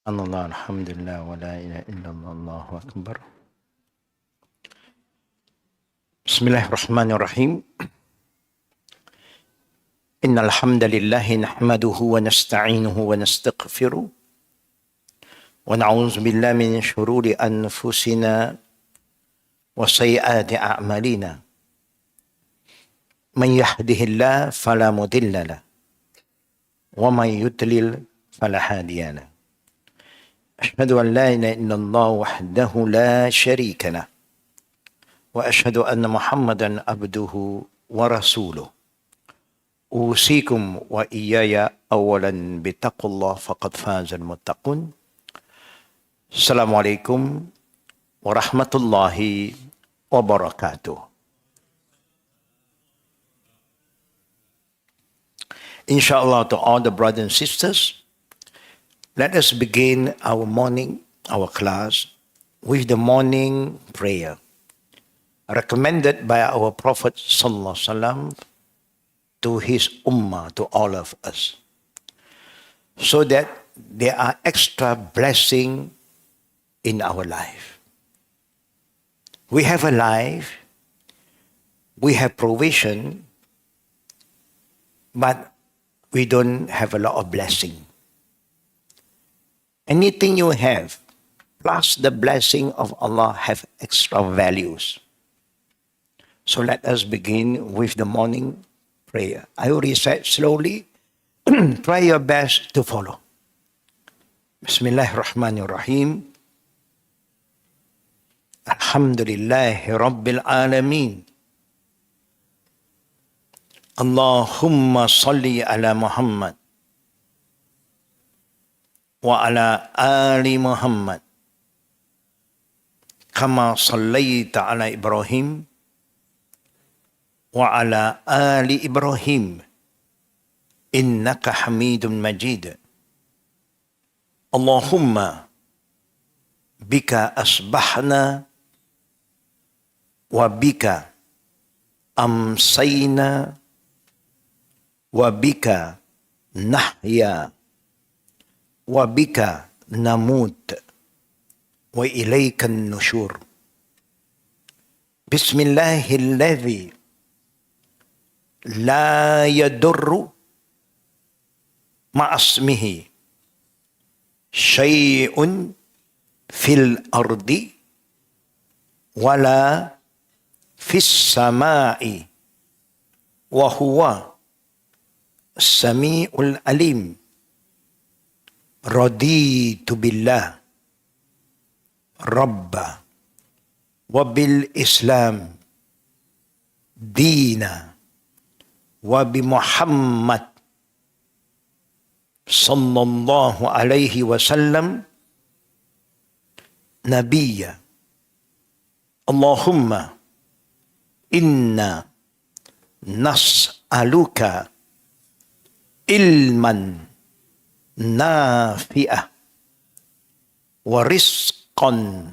Allah, alhamdulillah, wa la ilaha illallah, Allahu akbar. Bismillahirrahmanirrahim. Innal hamdalillah nahmaduhu wa nasta'inuhu wa nastaghfiruh wa na'udzu billahi min shururi anfusina wa sayyiati a'malina. Man yahdihillahu fala mudilla lahu wa man yudlil fala hadiya lahu. Asyhadu an la ilaha illallah wahdahu la syarika lah wa asyhadu anna Muhammadan abduhu wa rasuluh. Usikum wa iyaya awalan bitaqullah faqad fazal muttaqun. Assalamualaikum warahmatullahi wabarakatuh. Inshallah, to all the brothers and sisters, let us begin our morning, our class, with the morning prayer recommended by our Prophet Sallallahu Alaihi Wasallam to his ummah, to all of us, so that there are extra blessing in our life. We have a life, we have provision, but we don't have a lot of blessing. Anything you have, plus the blessing of Allah, have extra values. So let us begin with the morning prayer. I will recite slowly. Try your best to follow. Bismillahirrahmanirrahim. Alhamdulillahi Rabbil Alameen. Allahumma salli ala Muhammad wa ala ali Muhammad kama sallaita ala Ibrahim wa ala ali Ibrahim innaka Hamidun Majid. Allahumma bika asbahna wa bika amsayna wa bika nahya wa bika namut wa ilaykan nushur. Bismillahilladzi la yadurru ma'asmihi syai'un fil ardi wala fis sama'i wa huwa sami'ul alim. Raditu billah Rabba wa bil Islam Dina wa bi Muhammad sallallahu alaihi wasallam nabiyya. Allahumma inna nas'aluka ilman nafi'ah wa rizqan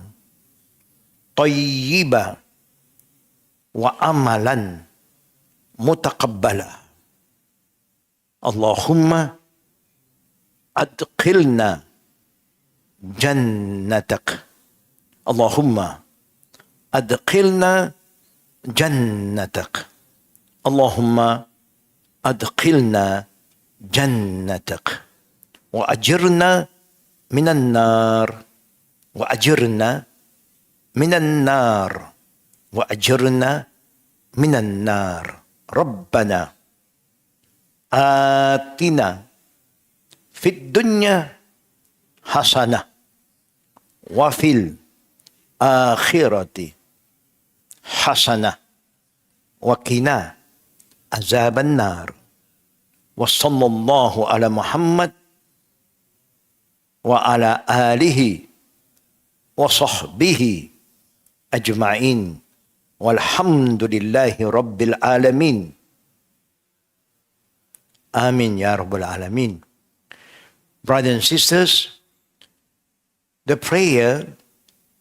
tayyibah wa amalan mutaqabbala. Allahumma adkhilna jannatak. Allahumma adkhilna jannatak. Allahumma adkhilna jannatak. Wa ajirna minan nar. Wa ajirna minan nar. Wa ajirna minan nar. Rabbana atina fid dunya hasanah wa fil akhirati hasanah wa qina azaban nar. Wa sallallahu ala Muhammad wa ala alihi wa sahbihi ajma'in. Walhamdulillahi Rabbil Alamin. Amin ya Rabbal Alamin. Brothers and sisters, the prayer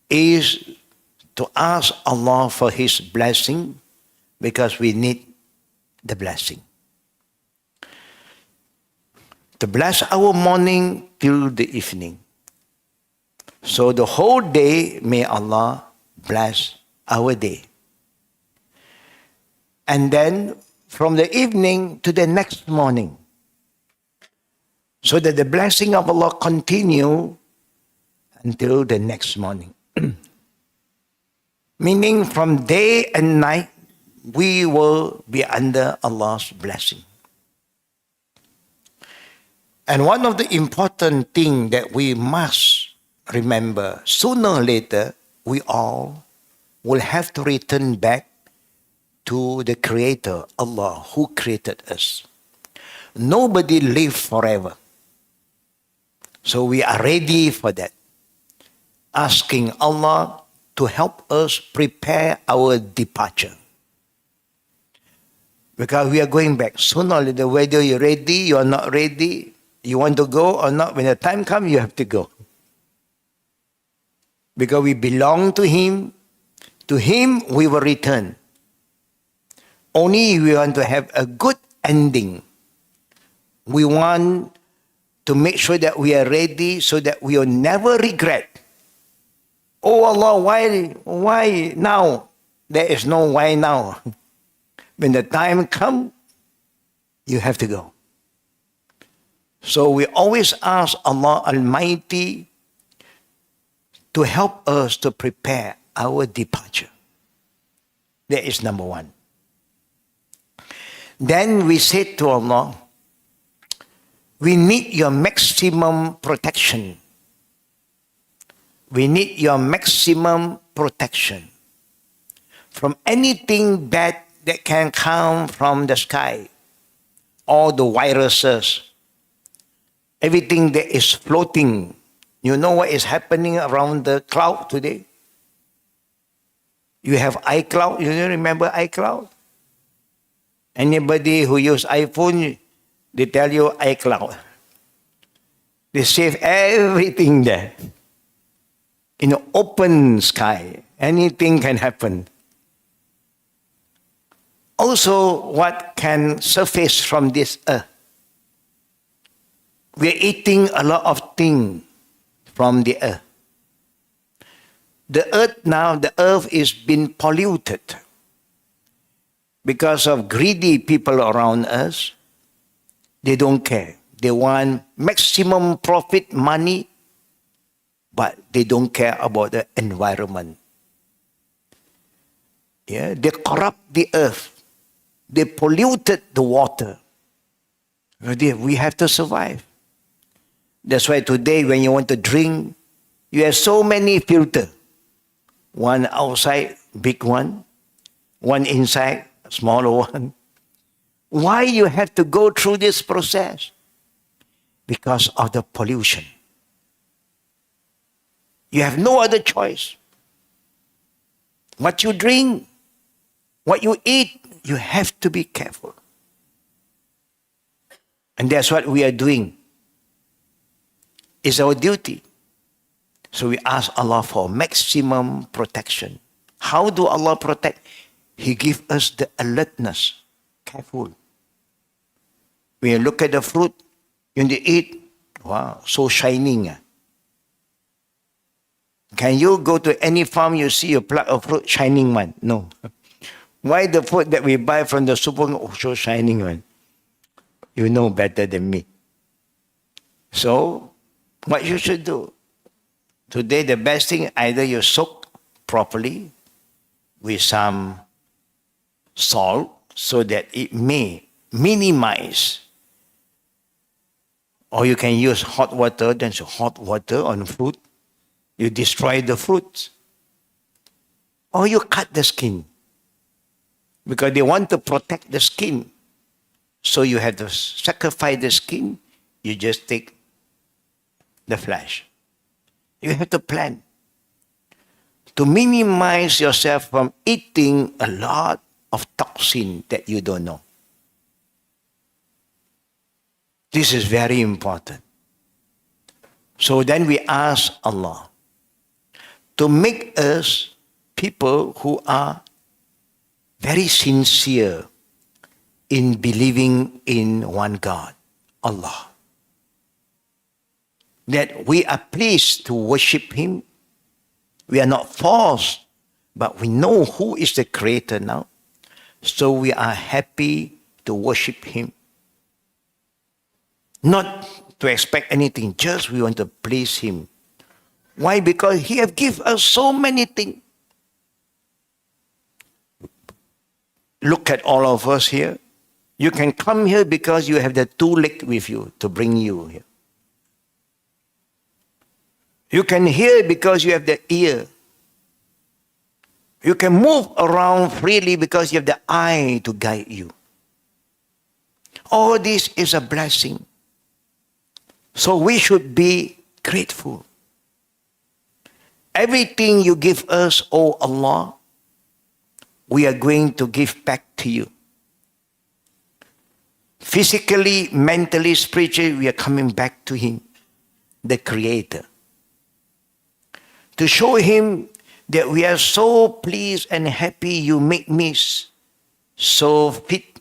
is to ask Allah for His blessing because we need the blessing. To bless our morning till the evening. So the whole day, may Allah bless our day. And then from the evening to the next morning, so that the blessing of Allah continue until the next morning. Meaning from day and night, we will be under Allah's blessing. And one of the important things that we must remember, sooner or later, we all will have to return back to the Creator, Allah, who created us. Nobody lives forever. So we are ready for that. Asking Allah to help us prepare our departure. Because we are going back. Sooner or later, whether you're ready, you're not ready, you want to go or not, when the time comes, you have to go. Because we belong to Him. To Him, we will return. Only we want to have a good ending. We want to make sure that we are ready so that we will never regret. Oh Allah, why now? There is no why now. When the time comes, you have to go. So we always ask Allah Almighty to help us to prepare our departure. That is number one. Then we said to Allah, we need your maximum protection. We need your maximum protection from anything bad that can come from the sky, all the viruses, everything that is floating. You know what is happening around the cloud today? You have iCloud. You remember iCloud? Anybody who use iPhone, they tell you iCloud. They save everything there. In an open sky, anything can happen. Also, what can surface from this earth? We are eating a lot of things from the earth. The earth is being polluted because of greedy people around us. They don't care. They want maximum profit, money, but they don't care about the environment. Yeah, they corrupt the earth. They polluted the water. We have to survive. That's why today when you want to drink, you have so many filters. One outside, big one. One inside, smaller one. Why you have to go through this process? Because of the pollution. You have no other choice. What you drink, what you eat, you have to be careful. And that's what we are doing. It's our duty. So we ask Allah for maximum protection. How do Allah protect? He gives us the alertness. Careful. When you look at the fruit, when you eat, wow, so shining. Can you go to any farm, you see a plug of fruit, shining one? No. Why the fruit that we buy from the supermarket, so shining one? You know better than me. So, what you should do? Today, the best thing, either you soak properly with some salt so that it may minimize. Or you can use hot water, then hot water on fruit. You destroy the fruits. Or you cut the skin. Because they want to protect the skin. So you have to sacrifice the skin. You just take the flesh. You have to plan to minimize yourself from eating a lot of toxin that you don't know. This is very important. So then we ask Allah to make us people who are very sincere in believing in one God, Allah. that we are pleased to worship Him. We are not forced, but we know who is the Creator now. So we are happy to worship Him. Not to expect anything, just we want to please Him. Why? Because He has given us so many things. Look at all of us here. You can come here because you have the two legs with you to bring you here. You can hear because you have the ear. You can move around freely because you have the eye to guide you. All this is a blessing. So we should be grateful. Everything you give us, oh Allah, we are going to give back to you. Physically, mentally, spiritually, we are coming back to Him, the Creator. To show Him that we are so pleased and happy you make me so fit,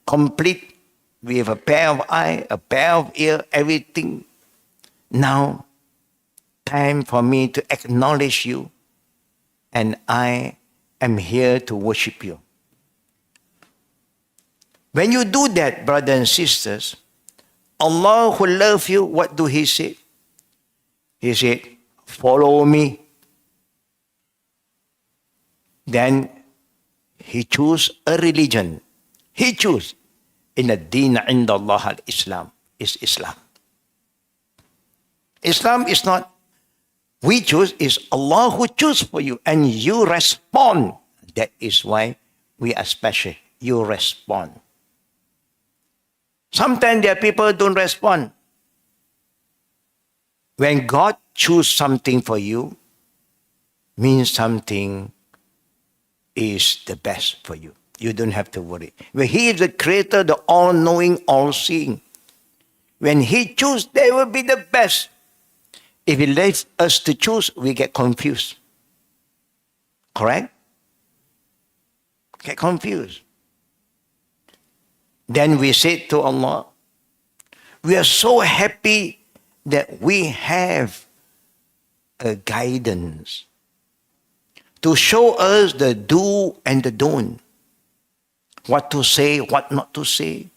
complete. We have a pair of eye, a pair of ear, everything. Now, time for me to acknowledge you, and I am here to worship you. When you do that, brothers and sisters, Allah who loves you, what do He say? He said, follow me. Then He chose a religion. He chose. In the Deen inda Allah al-Islam is Islam. Islam is not we choose, is Allah who choose for you, and you respond. That is why we are special. You respond. Sometimes there are people who don't respond. When God chooses something for you, means something is the best for you. You don't have to worry. When He is the Creator, the all-knowing, all-seeing, when He chooses, they will be the best. If He lets us to choose, we get confused. Correct? Get confused. Then we say to Allah, we are so happy that we have a guidance to show us the do and the don't. What to say, what not to say.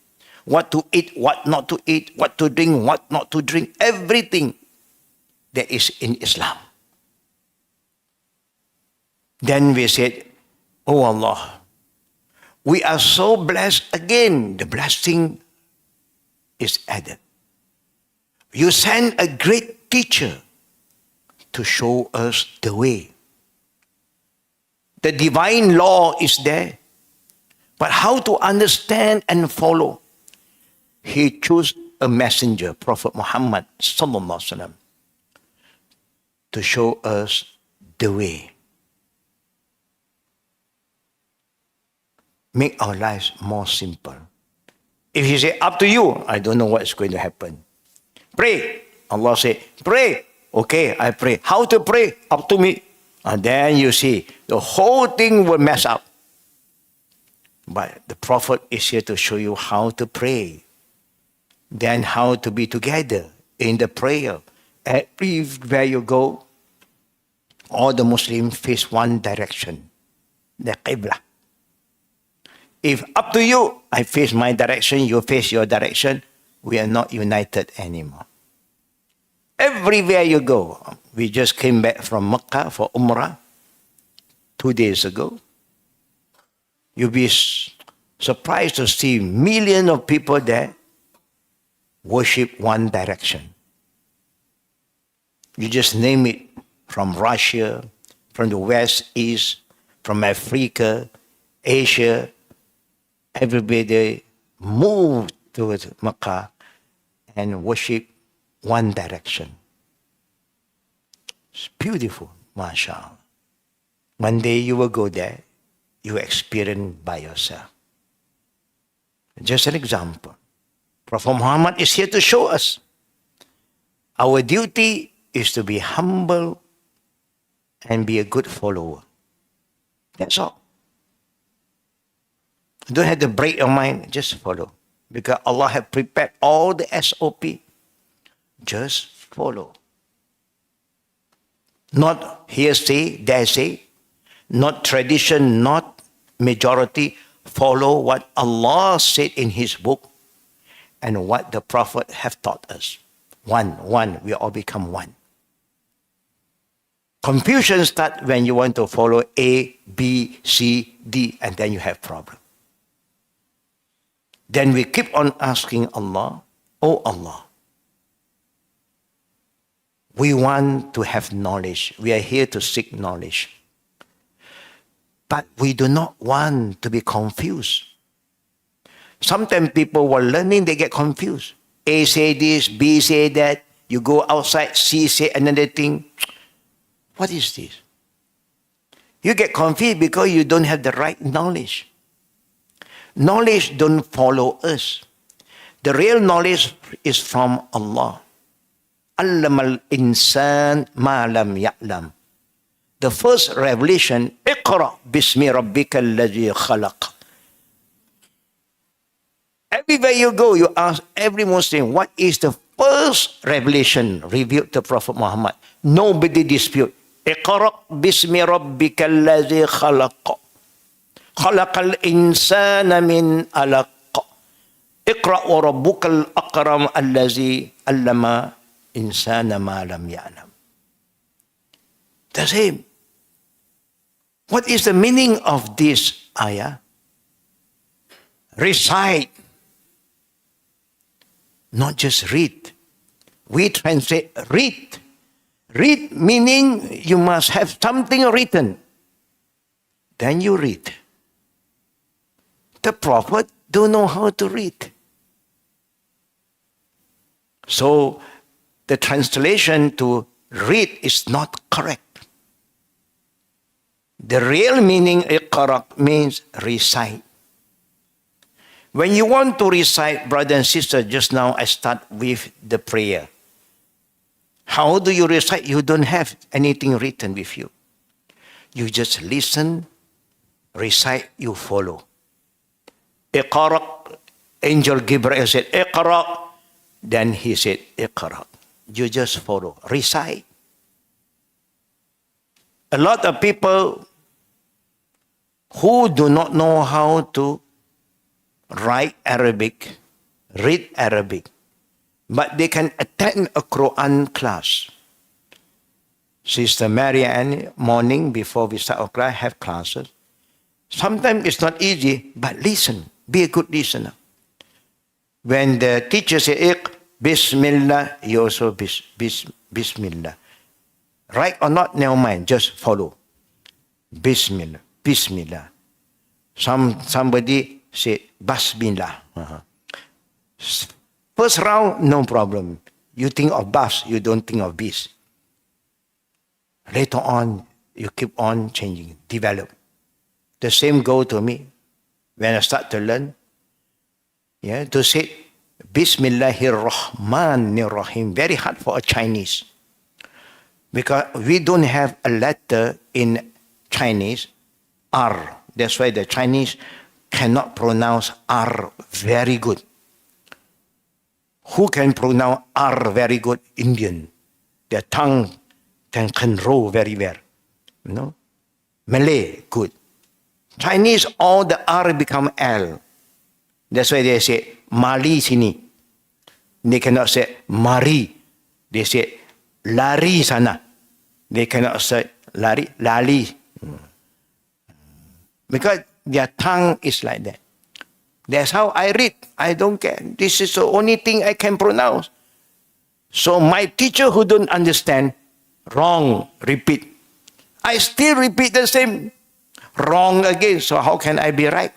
What to eat, what not to eat. What to drink, what not to drink. Everything that is in Islam. Then we said, oh Allah, we are so blessed. Again, the blessing is added. You send a great teacher to show us the way. The divine law is there. But how to understand and follow? He chose a messenger, Prophet Muhammad sallallahu alaihi wasallam, to show us the way. Make our lives more simple. If He say, up to you, I don't know what's going to happen. Pray. Allah say, pray. Okay, I pray. How to pray? Up to me. And then you see, the whole thing will mess up. But the Prophet is here to show you how to pray. Then how to be together in the prayer. Everywhere you go, all the Muslims face one direction, the Qibla. If up to you, I face my direction, you face your direction, we are not united anymore. Everywhere you go, we just came back from Mecca for Umrah 2 days ago. You'll be surprised to see millions of people there worship one direction. You just name it, from Russia, from the West, East, from Africa, Asia, everybody moved towards Mecca and worship one direction. It's beautiful, mashallah. One day you will go there, you experience by yourself. Just an example. Prophet Muhammad is here to show us. Our duty is to be humble and be a good follower. That's all. You don't have to break your mind, just follow. Because Allah has prepared all the SOP. Just follow. Not hearsay, dare say, not tradition, not majority. Follow what Allah said in His book and what the Prophet have taught us. One, we all become one. Confusion starts when you want to follow A, B, C, D, and then you have problem. Then we keep on asking Allah, oh Allah, we want to have knowledge. We are here to seek knowledge. But we do not want to be confused. Sometimes people were learning, they get confused. A say this, B say that. You go outside, C say another thing. What is this? You get confused because you don't have the right knowledge. Knowledge don't follow us. The real knowledge is from Allah. Allamal insan ma lam ya'lam. The first revelation, Iqra bismi rabbika alladhi khalaq. Everywhere you go, you ask every Muslim, what is the first revelation revealed to Prophet Muhammad? Nobody dispute. Iqra bismi rabbika alladhi khalaq. Khalaqal insana min alaq. Iqra wa rabbukal akram alladhi allama insana ma lam ya'lam. The same. What is the meaning of this ayah? Recite. Not just read. We translate read. Read meaning you must have something written. Then you read. The Prophet don't know how to read. So the translation to read is not correct. The real meaning Iqra means recite. When you want to recite, brother and sister, just now I start with the prayer. How do you recite? You don't have anything written with you. You just listen, recite, you follow. Iqra, Angel Gabriel said, Iqra. Then he said, Iqra. You just follow, recite. A lot of people who do not know how to write Arabic, read Arabic, but they can attend a Quran class. Sister Marianne, morning before we start our class, have classes. Sometimes it's not easy, but listen, be a good listener. When the teacher says, Bismillah, you also Bismillah. Right or not, never mind, just follow. Bismillah, Bismillah. Somebody say, Basmillah. First round, no problem. You think of bus, you don't think of bis. Later on, you keep on changing, develop. The same go to me. When I start to learn, to say Bismillahirrahmanirrahim, very hard for a Chinese. Because we don't have a letter in Chinese, R. That's why the Chinese cannot pronounce R very good. Who can pronounce R very good? Indian. Their tongue can roll very well. You know? Malay, good. Chinese, all the R become L. That's why they say, Mali sini. They cannot say, Mari. They say, Lari sana. They cannot say, Lari, Lali. Because their tongue is like that. That's how I read. I don't care. This is the only thing I can pronounce. So my teacher who don't understand, wrong, repeat. I still repeat the same, wrong again. So how can I be right?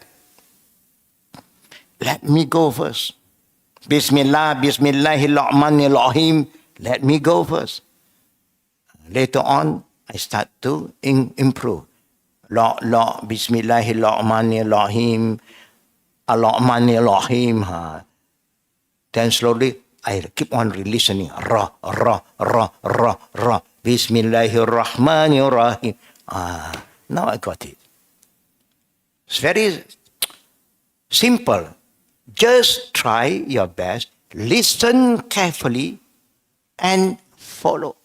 Let me go first. Bismillah, Bismillahirrahmanirrahim. Let me go first. Later on, I start to improve. Bismillahirrahmanirrahim. Ar-Rahmanir-Rahim. Then slowly, I keep on listening. Ra. Bismillahirrahmanirrahim. Now I got it. It's very simple. Just try your best. Listen carefully and follow.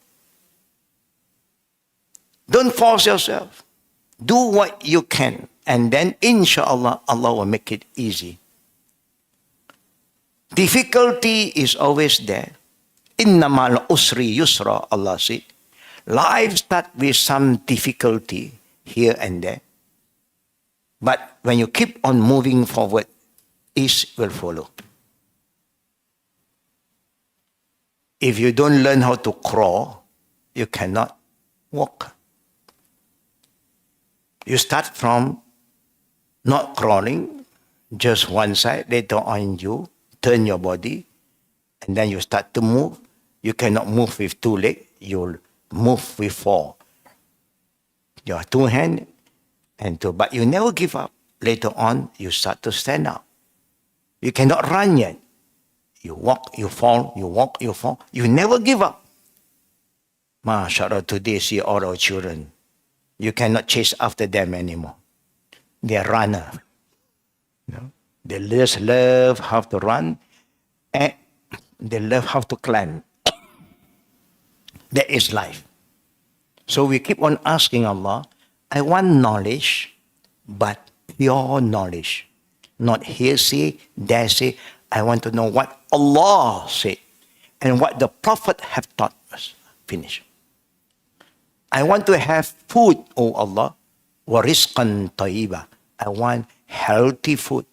Don't force yourself. Do what you can. And then, inshallah, Allah will make it easy. Difficulty is always there. Innamal usri yusra, Allah said. Life starts with some difficulty here and there. But when you keep on moving forward, ease will follow. If you don't learn how to crawl, you cannot walk. You start from not crawling, just one side. Later on, you turn your body, and then you start to move. You cannot move with two legs. You'll move with four. Your two hands and two. But you never give up. Later on, you start to stand up. You cannot run yet. You walk, you fall, you walk, you fall. You never give up. MashaAllah, today see all our children. You cannot chase after them anymore. They are runner. They just love how to run and they love how to climb. That is life. So we keep on asking Allah, I want knowledge, but pure knowledge. Not hearsay, there say. I want to know what Allah said and what the Prophet have taught us. Finish. I want to have food, O Allah. Wa rizqan tayyiba. I want healthy food,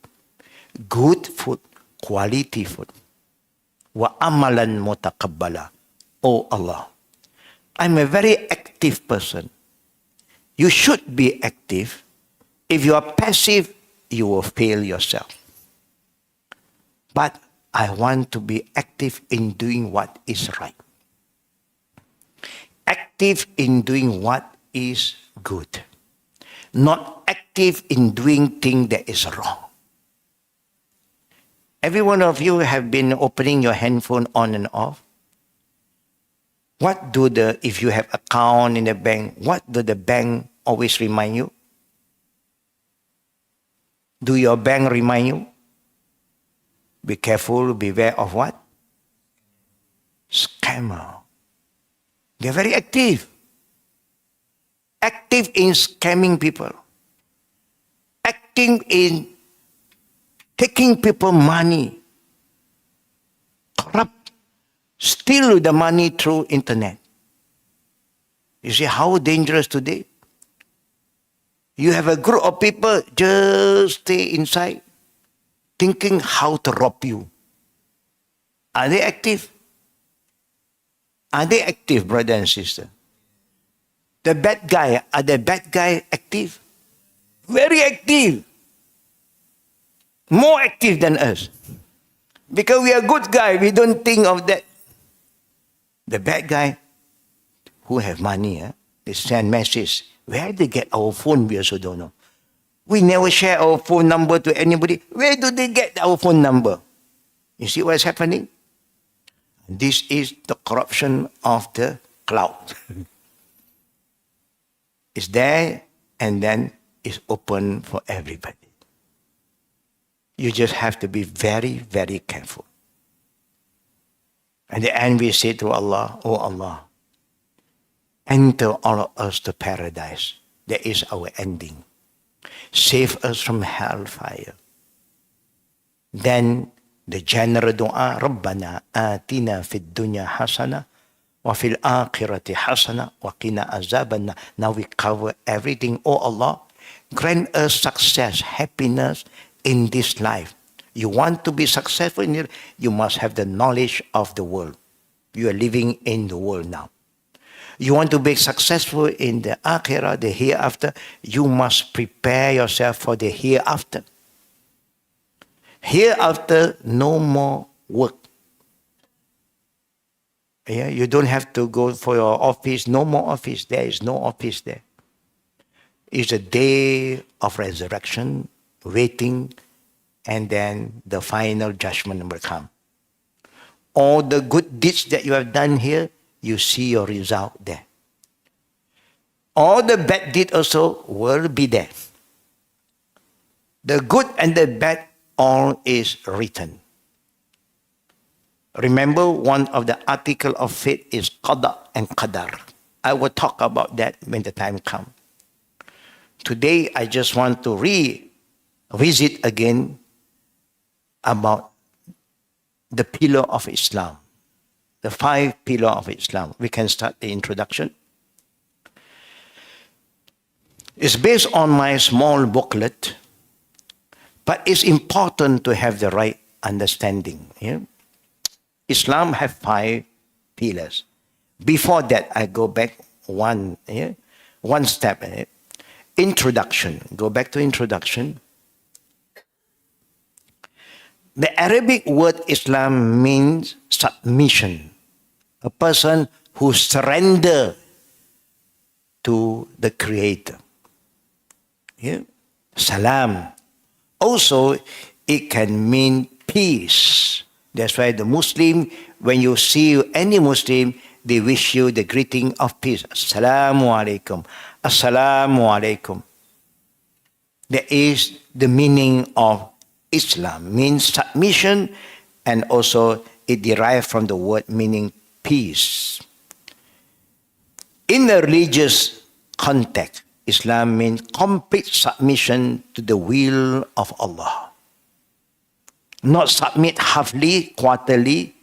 good food, quality food. Wa amalan mutaqabbala. O Allah. I'm a very active person. You should be active. If you are passive, you will fail yourself. But I want to be active in doing what is right. Active in doing what is good. Not active in doing things that is wrong. Every one of you have been opening your handphone on and off. What do if you have account in the bank, what do the bank always remind you? Do your bank remind you? Be careful, beware of what? Scammer. They're very active. Active in scamming people. Acting in taking people money. Corrupt. Steal the money through internet. You see how dangerous today? You have a group of people just stay inside thinking how to rob you. Are they active? Are they active, brother and sister? The bad guy, are the bad guy active? Very active. More active than us. Because we are good guy, we don't think of that. The bad guy who have money, they send message. Where they get our phone, we also don't know. We never share our phone number to anybody. Where do they get our phone number? You see what's happening? This is the corruption of the cloud. It's there and then it's open for everybody. You just have to be very, very careful. At the end we say to Allah, Oh Allah, enter all of us to paradise. That is our ending. Save us from hellfire. Then the general dua, Rabbana atina fid dunya hasana wa fil akhirati hasana wa qina azabanna. Now we cover everything. Oh Allah, grant us success, happiness in this life. You want to be successful in it, you must have the knowledge of the world. You are living in the world now. You want to be successful in the akhirah, the hereafter, you must prepare yourself for the hereafter. Hereafter, no more work. Yeah, you don't have to go for your office, no more office. There is no office there. It's a day of resurrection, waiting, and then the final judgment will come. All the good deeds that you have done here, you see your result there. All the bad deeds also will be there. The good and the bad, all is written. Remember, one of the article of faith is qada and qadar. I will talk about that when the time comes. Today, I just want to revisit again about the pillar of Islam, the 5 pillars of Islam. We can start the introduction. It's based on my small booklet, but it's important to have the right understanding. Yeah? Islam have 5 pillars. Before that, I go back one step. Introduction. Go back to introduction. The Arabic word Islam means submission. A person who surrender to the Creator. Yeah? Salam. Also, it can mean peace. That's why the Muslim, when you see any Muslim, they wish you the greeting of peace. Assalamu alaikum. Assalamu alaikum. That is the meaning of Islam, means submission, and also it derives from the word meaning peace. In a religious context, Islam means complete submission to the will of Allah. Not submit halfly, quarterly,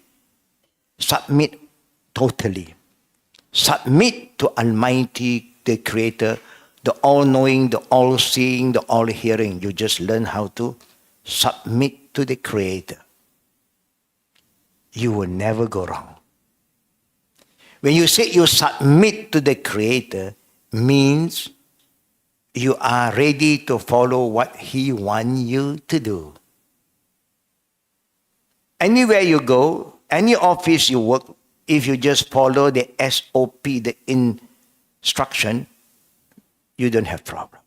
submit totally. Submit to Almighty, the Creator, the all-knowing, the all-seeing, the all-hearing. You just learn how to submit to the Creator. You will never go wrong. When you say you submit to the Creator, means you are ready to follow what He wants you to do. Anywhere you go, any office you work, if you just follow the SOP, the instruction, you don't have problem.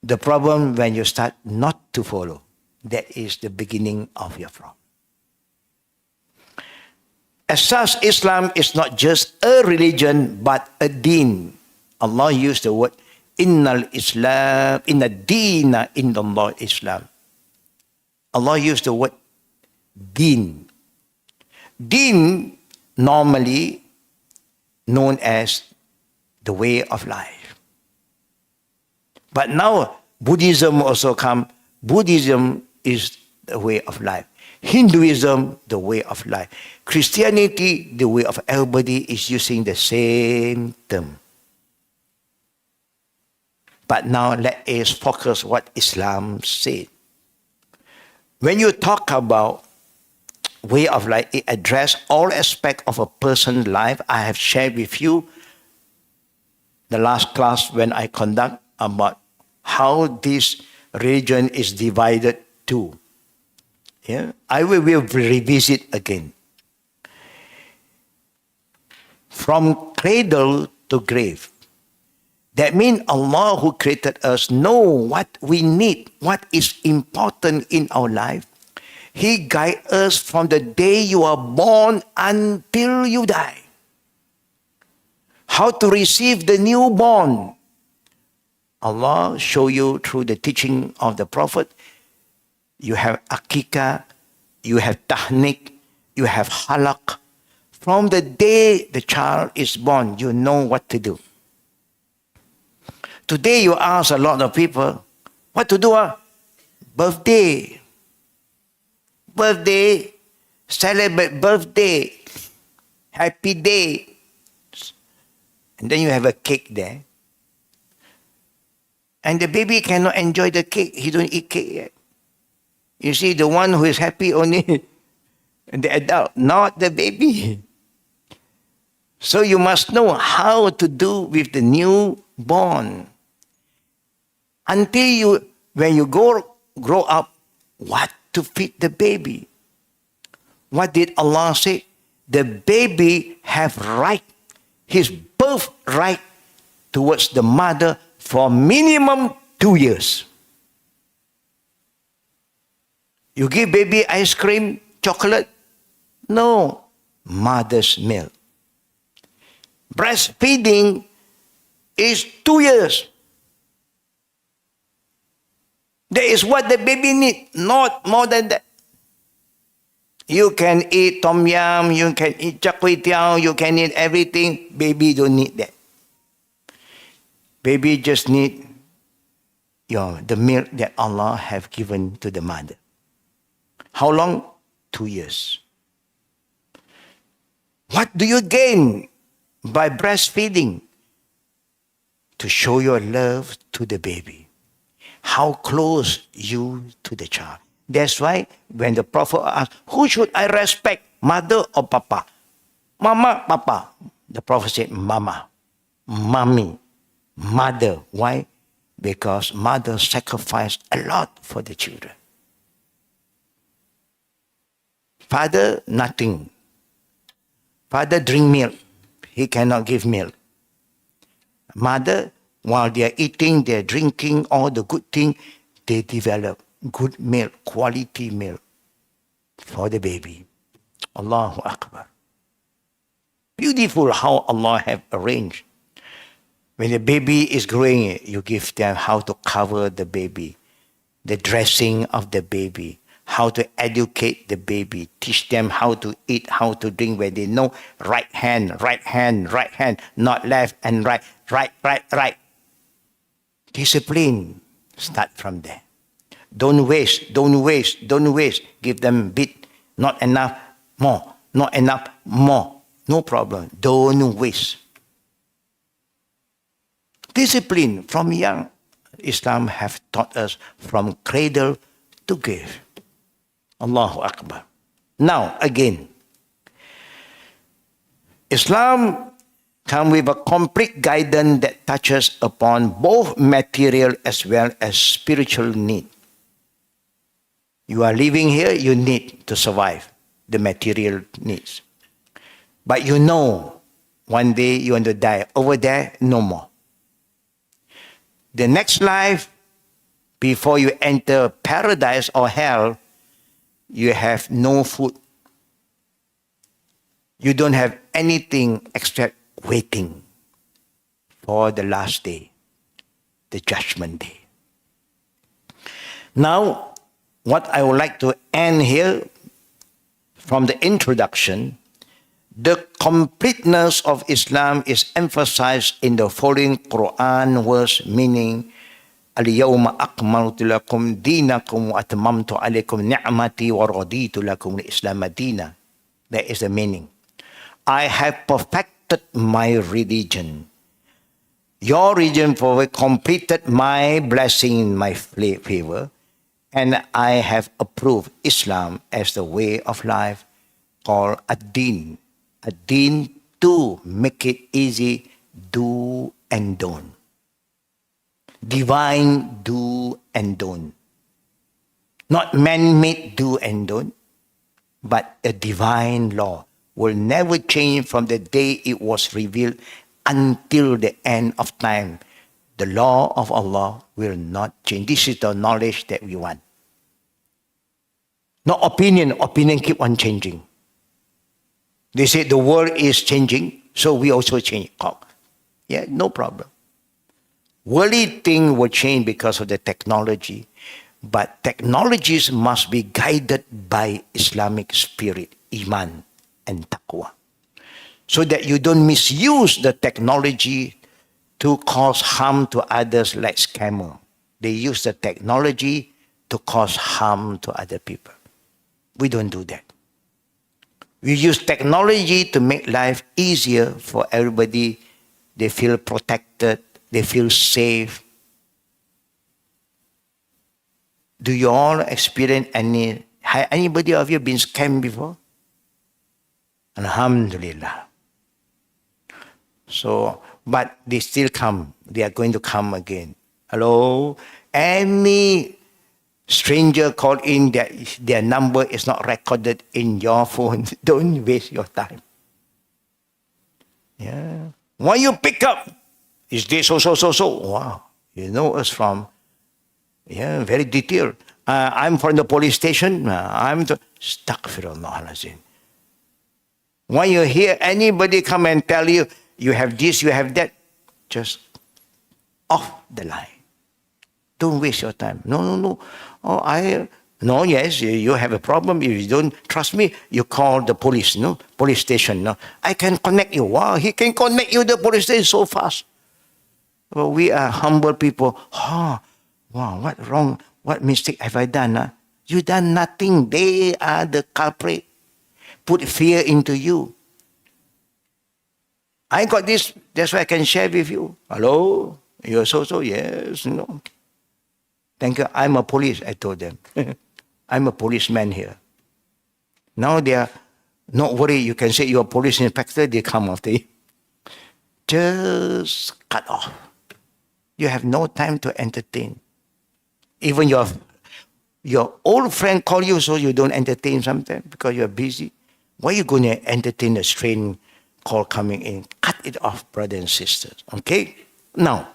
The problem when you start not to follow, that is the beginning of your problem. As such, Islam is not just a religion, but a deen. Allah used the word, Innal Islam, Inna Deena Indallah Islam. Allah used the word Deen. Deen normally known as the way of life. But now Buddhism also come. Buddhism is the way of life. Hinduism, the way of life. Christianity, the way of everybody is using the same term. But now let us focus what Islam said. When you talk about way of life, it addresses all aspects of a person's life. I have shared with you the last class when I conduct about how this religion is divided too. Yeah? I will revisit again. From cradle to grave. That means Allah who created us know what we need, what is important in our life. He guides us from the day you are born until you die. How to receive the newborn. Allah show you through the teaching of the Prophet. You have akikah, you have tahnik, you have halak. From the day the child is born, you know what to do. Today you ask a lot of people, what to do? Birthday. Birthday. Celebrate birthday. Happy day. And then you have a cake there. And the baby cannot enjoy the cake. He don't eat cake yet. You see, the one who is happy only the adult, not the baby. So you must know how to do with the newborn. Until when you grow up, what to feed the baby. What did Allah say? The baby have right, his birthright towards the mother for minimum 2 years. You give baby ice cream, chocolate? No. Mother's milk. Breastfeeding is 2 years. That is what the baby needs, not more than that. You can eat tom yum, you can eat char kway teow, you can eat everything. Baby don't need that. Baby just need the milk that Allah have given to the mother. How long? 2 years. What do you gain by breastfeeding? To show your love to the baby. How close you to the child. That's why when the Prophet asked, who should I respect, mother or papa? Mama, papa. The Prophet said, mama, mommy, mother. Why? Because mother sacrificed a lot for the children. Father, nothing. Father drink milk. He cannot give milk. Mother, while they are eating, they are drinking all the good things, they develop good milk, quality milk for the baby. Allahu Akbar. Beautiful how Allah have arranged. When the baby is growing, you give them how to cover the baby, the dressing of the baby, how to educate the baby, teach them how to eat, how to drink, where they know right hand, not left and right. Discipline, start from there. Don't waste. Give them a bit, not enough, more, not enough, more. No problem, don't waste. Discipline from young. Islam have taught us from cradle to grave. Allahu Akbar. Now, again, Islam comes with a complete guidance that touches upon both material as well as spiritual need. You are living here, you need to survive the material needs. But you know, one day you want to die. Over there, no more. The next life, before you enter paradise or hell, you have no food. You don't have anything except waiting for the last day, the judgment day. Now, what I would like to end here from the introduction, the completeness of Islam is emphasized in the following Quran verse, meaning Al-yawma akmaltu lakum dinakum wa atmamtu alaykum ni'mati wa raditu lakum al-Islam dina. That is the meaning. I have perfected my religion. Your religion for completed my blessing, my favor, and I have approved Islam as the way of life called Deen. Deen to make it easy, do and don't. Divine do and don't. Not man-made do and don't, but a divine law will never change from the day it was revealed until the end of time. The law of Allah will not change. This is the knowledge that we want. No opinion keep on changing. They say the world is changing, so we also change. Yeah, no problem. Worldly thing will change because of the technology, but technologies must be guided by Islamic spirit, iman and taqwa, so that you don't misuse the technology to cause harm to others like scammer. They use the technology to cause harm to other people. We don't do that. We use technology to make life easier for everybody. They feel protected. They feel safe. Do you all experience anybody of you been scammed before? Alhamdulillah. So, but they still come. They are going to come again. Hello? Any stranger call in, their number is not recorded in your phone. Don't waste your time. Yeah. Why you pick up? Is this so? Wow. You know us from, very detailed. I'm from the police station. Astaghfirullah alazim. When you hear anybody come and tell you, you have this, you have that, just off the line. Don't waste your time. No. Oh, No, yes, you have a problem. If you don't trust me, you call the police, no? Police station, no? I can connect you. Wow, he can connect you to the police station so fast. Well, we are humble people. Oh, wow, what wrong? What mistake have I done? Huh? You done nothing. They are the culprit. Put fear into you. I got this. That's why I can share with you. Hello? You're so? Yes. No. Thank you. I'm a police, I told them. I'm a policeman here. Now they are not worried. You can say you're a police inspector. They come after you. Just cut off. You have no time to entertain. Even your old friend call you so you don't entertain sometimes because you're busy. Why are you going to entertain a strange call coming in? Cut it off, brothers and sisters. Okay? Now,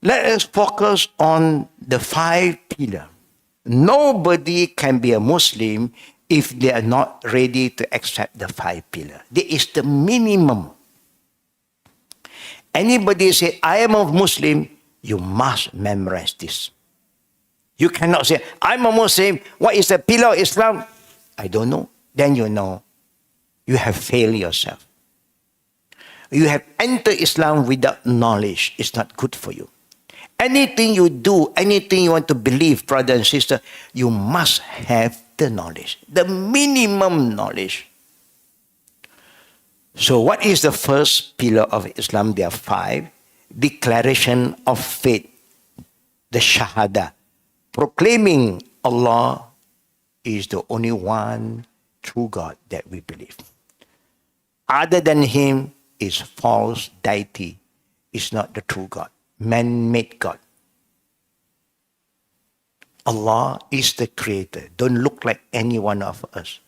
let us focus on the 5 pillars. Nobody can be a Muslim if they are not ready to accept the 5 pillars. This is the minimum. Anybody say, I am a Muslim, you must memorize this. You cannot say, I'm a Muslim, what is the pillar of Islam? I don't know. Then you know, you have failed yourself. You have entered Islam without knowledge. It's not good for you. Anything you do, anything you want to believe, brother and sister, you must have the knowledge, the minimum knowledge. So what is the first pillar of Islam? There are 5. Declaration of faith, the Shahada, proclaiming Allah is the only one true God that we believe. Other than Him is false deity, is not the true God, man-made God. Allah is the creator. Don't look like any one of us.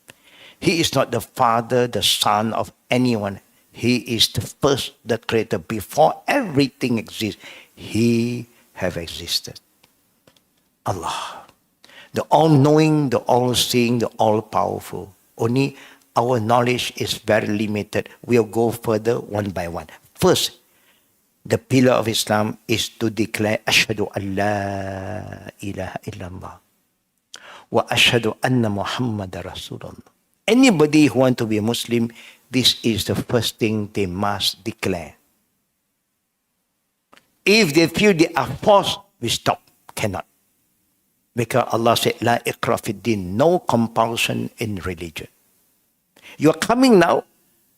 He is not the father, the son of anyone. He is the first, the creator. Before everything exists, He have existed. Allah, the all-knowing, the all-seeing, the all-powerful. Only our knowledge is very limited. We'll go further one by one. First, the pillar of Islam is to declare Ashhadu an la ilaha illallah wa ashhadu anna Muhammad Rasulullah. Anybody who wants to be a Muslim, this is the first thing they must declare. If they feel they are forced, we stop. Cannot. Because Allah said, La iqra fi din, no compulsion in religion. You are coming now,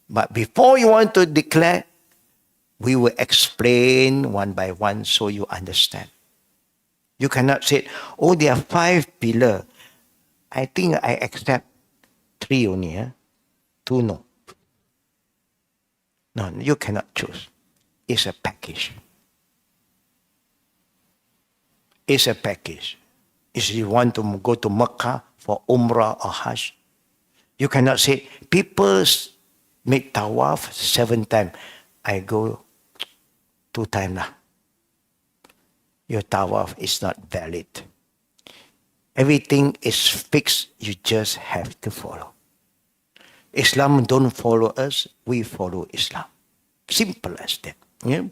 but before you want to declare, we will explain one by one so you understand. You cannot say, oh, there are 5 pillars. I think I accept 3 only. 2 no. No, you cannot choose. It's a package. It's a package. If you want to go to Mecca for Umrah or Hajj, you cannot say, people make tawaf 7 times. I go 2 times now. Your tawaf is not valid. Everything is fixed. You just have to follow. Islam don't follow us. We follow Islam. Simple as that. Yeah?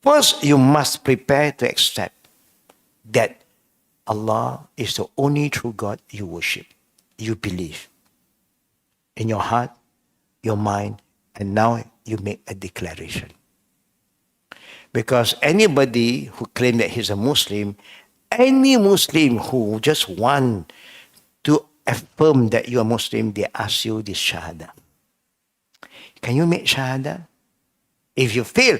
First, you must prepare to accept that Allah is the only true God you worship. You believe. In your heart, your mind, and now you make a declaration. Because anybody who claims that he's a Muslim, any Muslim who just want to affirm that you are Muslim, they ask you this Shahada. Can you make Shahada? If you fail,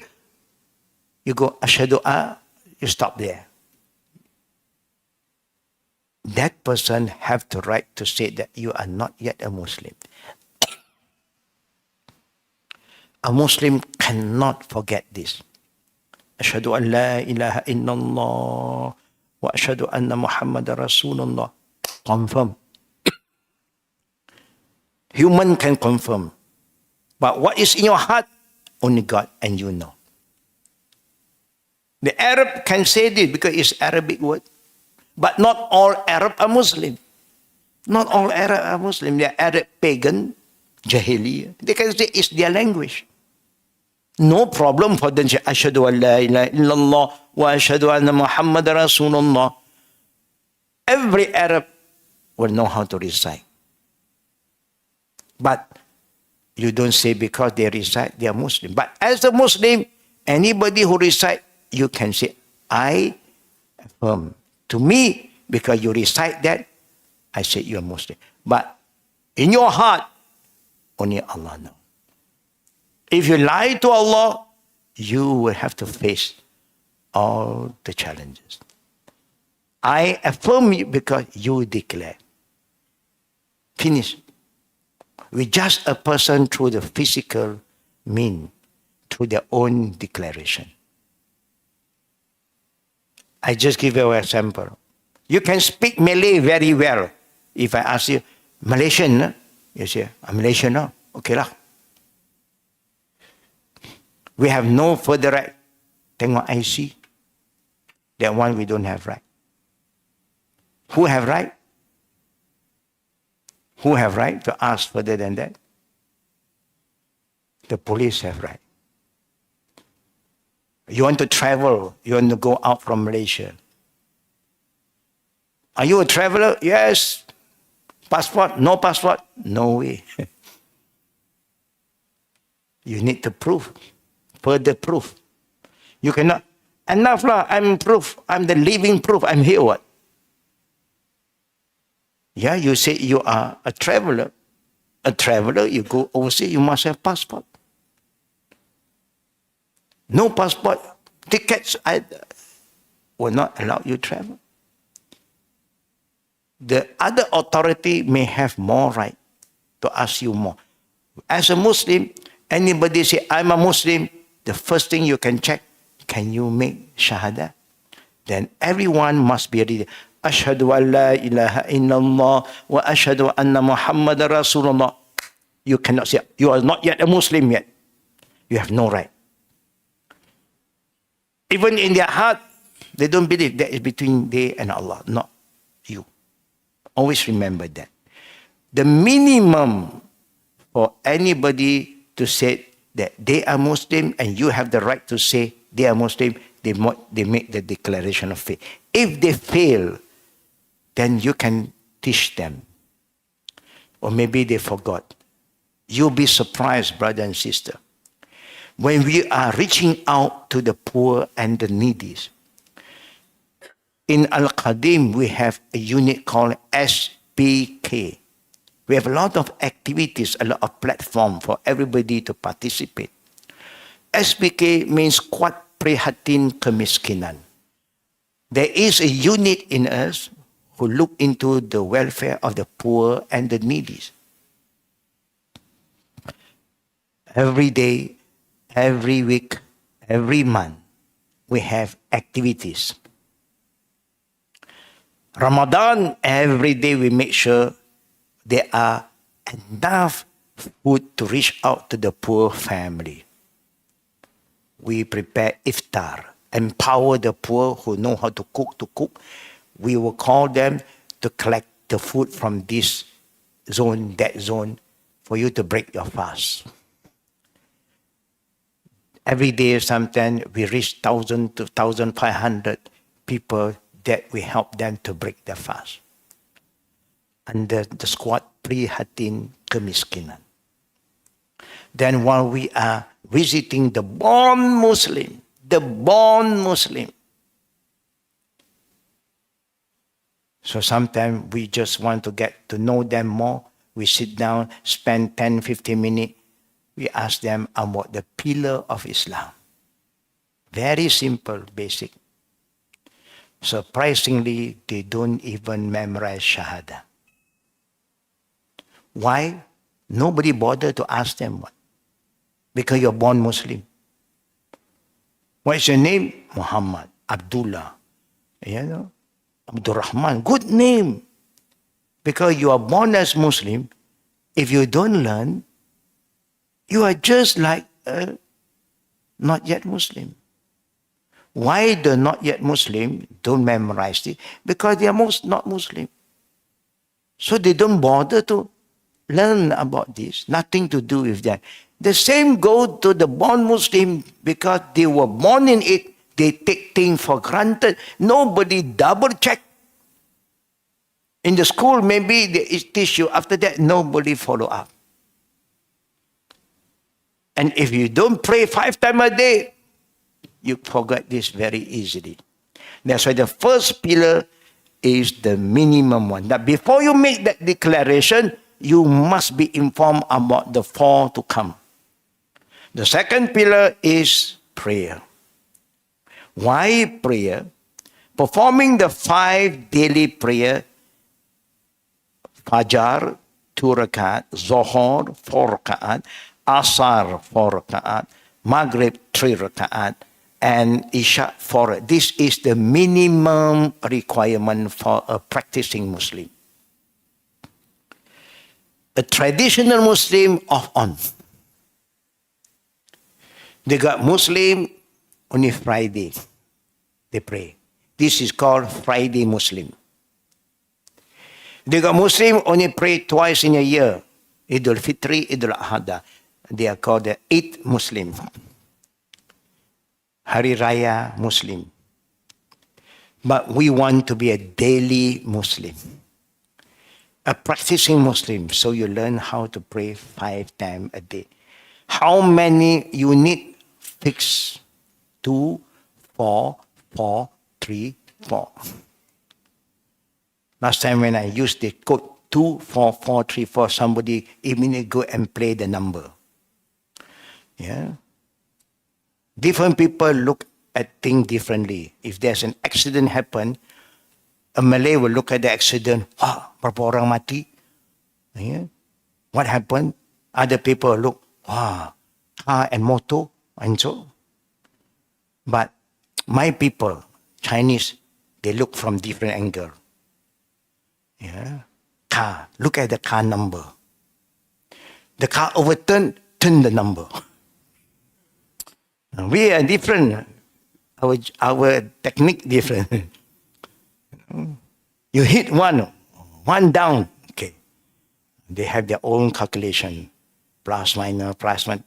you go Ashhadu a, you stop there. That person have the right to say that you are not yet a Muslim. A Muslim cannot forget this. Ashhadu an la ilaha illallah wa ashhadu anna Muhammad Rasulullah. Confirm. Human can confirm. But what is in your heart, only God and you know. The Arab can say this because it's Arabic word. But not all Arab are Muslim. Not all Arab are Muslim. They are Arab pagan, Jahiliyyah. They can say it's their language. No problem for them to say, Ashhadu an la ilaha illallah wa ashhadu anna Muhammad Rasulullah. every Arab will know how to recite. But you don't say because they recite, they are Muslim. But as a Muslim, anybody who recite, you can say, I affirm. To me, because you recite that, I say you are Muslim. But in your heart, only Allah knows. If you lie to Allah, you will have to face all the challenges. I affirm you because you declare. Finish. We judge a person through the physical mean, through their own declaration. I just give you an example. You can speak Malay very well. If I ask you, Malaysian, you say, I'm Malaysian now. Okay lah. We have no further right. Tengok IC. That one we don't have right. Who have right? Who have right to ask further than that? The police have right. You want to travel, you want to go out from Malaysia. Are you a traveler? Yes. Passport? No passport? No way. You need to prove, further proof. You cannot, enough lah, I'm proof, I'm the living proof, I'm here what? Yeah, you say you are a traveler. A traveler, you go overseas, you must have passport. No passport, tickets will not allow you to travel. The other authority may have more right to ask you more. As a Muslim, anybody say, I'm a Muslim, the first thing you can check, can you make shahada? Then everyone must be ready. Ashhadu an la ilaha illallah wa ashhadu anna Muhammad Rasulullah. You cannot say, you are not yet a Muslim yet. You have no right. Even in their heart, they don't believe that is between they and Allah, not you. Always remember that. The minimum for anybody to say that they are Muslim and you have the right to say they are Muslim, they make the declaration of faith. If they fail, then you can teach them. Or maybe they forgot. You'll be surprised, brother and sister. When we are reaching out to the poor and the needy, in Al-Khaadem, we have a unit called SPK. We have a lot of activities, a lot of platform for everybody to participate. SPK means Kuat Prihatin Kemiskinan. There is a unit in us who look into the welfare of the poor and the needy. Every day, every week, every month, we have activities. Ramadan, every day we make sure there are enough food to reach out to the poor family. We prepare iftar, empower the poor who know how to cook. We will call them to collect the food from this zone, that zone, for you to break your fast. Every day, sometimes we reach 1,000 to 1,500 people that we help them to break their fast. Under the squad Prihatin Kemiskinan. Then while we are visiting the born Muslim, so sometimes we just want to get to know them more. We sit down, spend 10, 15 minutes. We ask them about the pillar of Islam. Very simple, basic. Surprisingly, they don't even memorize Shahada. Why? Nobody bothered to ask them what. Because you're born Muslim. What is your name? Muhammad, Abdullah, Abdul Rahman. Good name. Because you are born as Muslim, if you don't learn, you are just like a not yet Muslim. Why the not yet Muslim don't memorize it? Because they are not Muslim. So they don't bother to learn about this. Nothing to do with that. The same goes to the born Muslim because they were born in it. They take things for granted. Nobody double check. In the school, maybe they teach you. After that, nobody follow up. And if you don't pray 5 times a day, you forget this very easily. That's why the first pillar is the minimum one. That before you make that declaration, you must be informed about the 4 to come. The second pillar is prayer. Why prayer? Performing the 5 daily prayer, Fajar 2 rakaat, Zohor 4 rakaat, Asar 4 rakaat, Maghrib 3 rakaat, and Isha 4. This is the minimum requirement for a practicing Muslim. A traditional Muslim off on. They got Muslim only Friday. They pray. This is called Friday Muslim. They got Muslim only pray twice in a year. Idul Fitri, Idul Adha. They are called the Eid Muslim. Hari Raya Muslim. But we want to be a daily Muslim. A practicing Muslim. So you learn how to pray 5 times a day. How many you need? Fix 2, 4, 4, 3, 4. Last time when I used the code 2, 4, 4, 3, 4, somebody immediately go and play the number. Yeah. Different people look at things differently. If there's an accident happen, a Malay will look at the accident. Berapa orang mati? Yeah. What happened? Other people look, car and motor and so. But my people, Chinese, they look from different angle. Yeah. Car, look at the car number. The car overturned, turn the number. We are different. Our technique different. You hit one down. Okay. They have their own calculation. Plus, minus, plus, minus.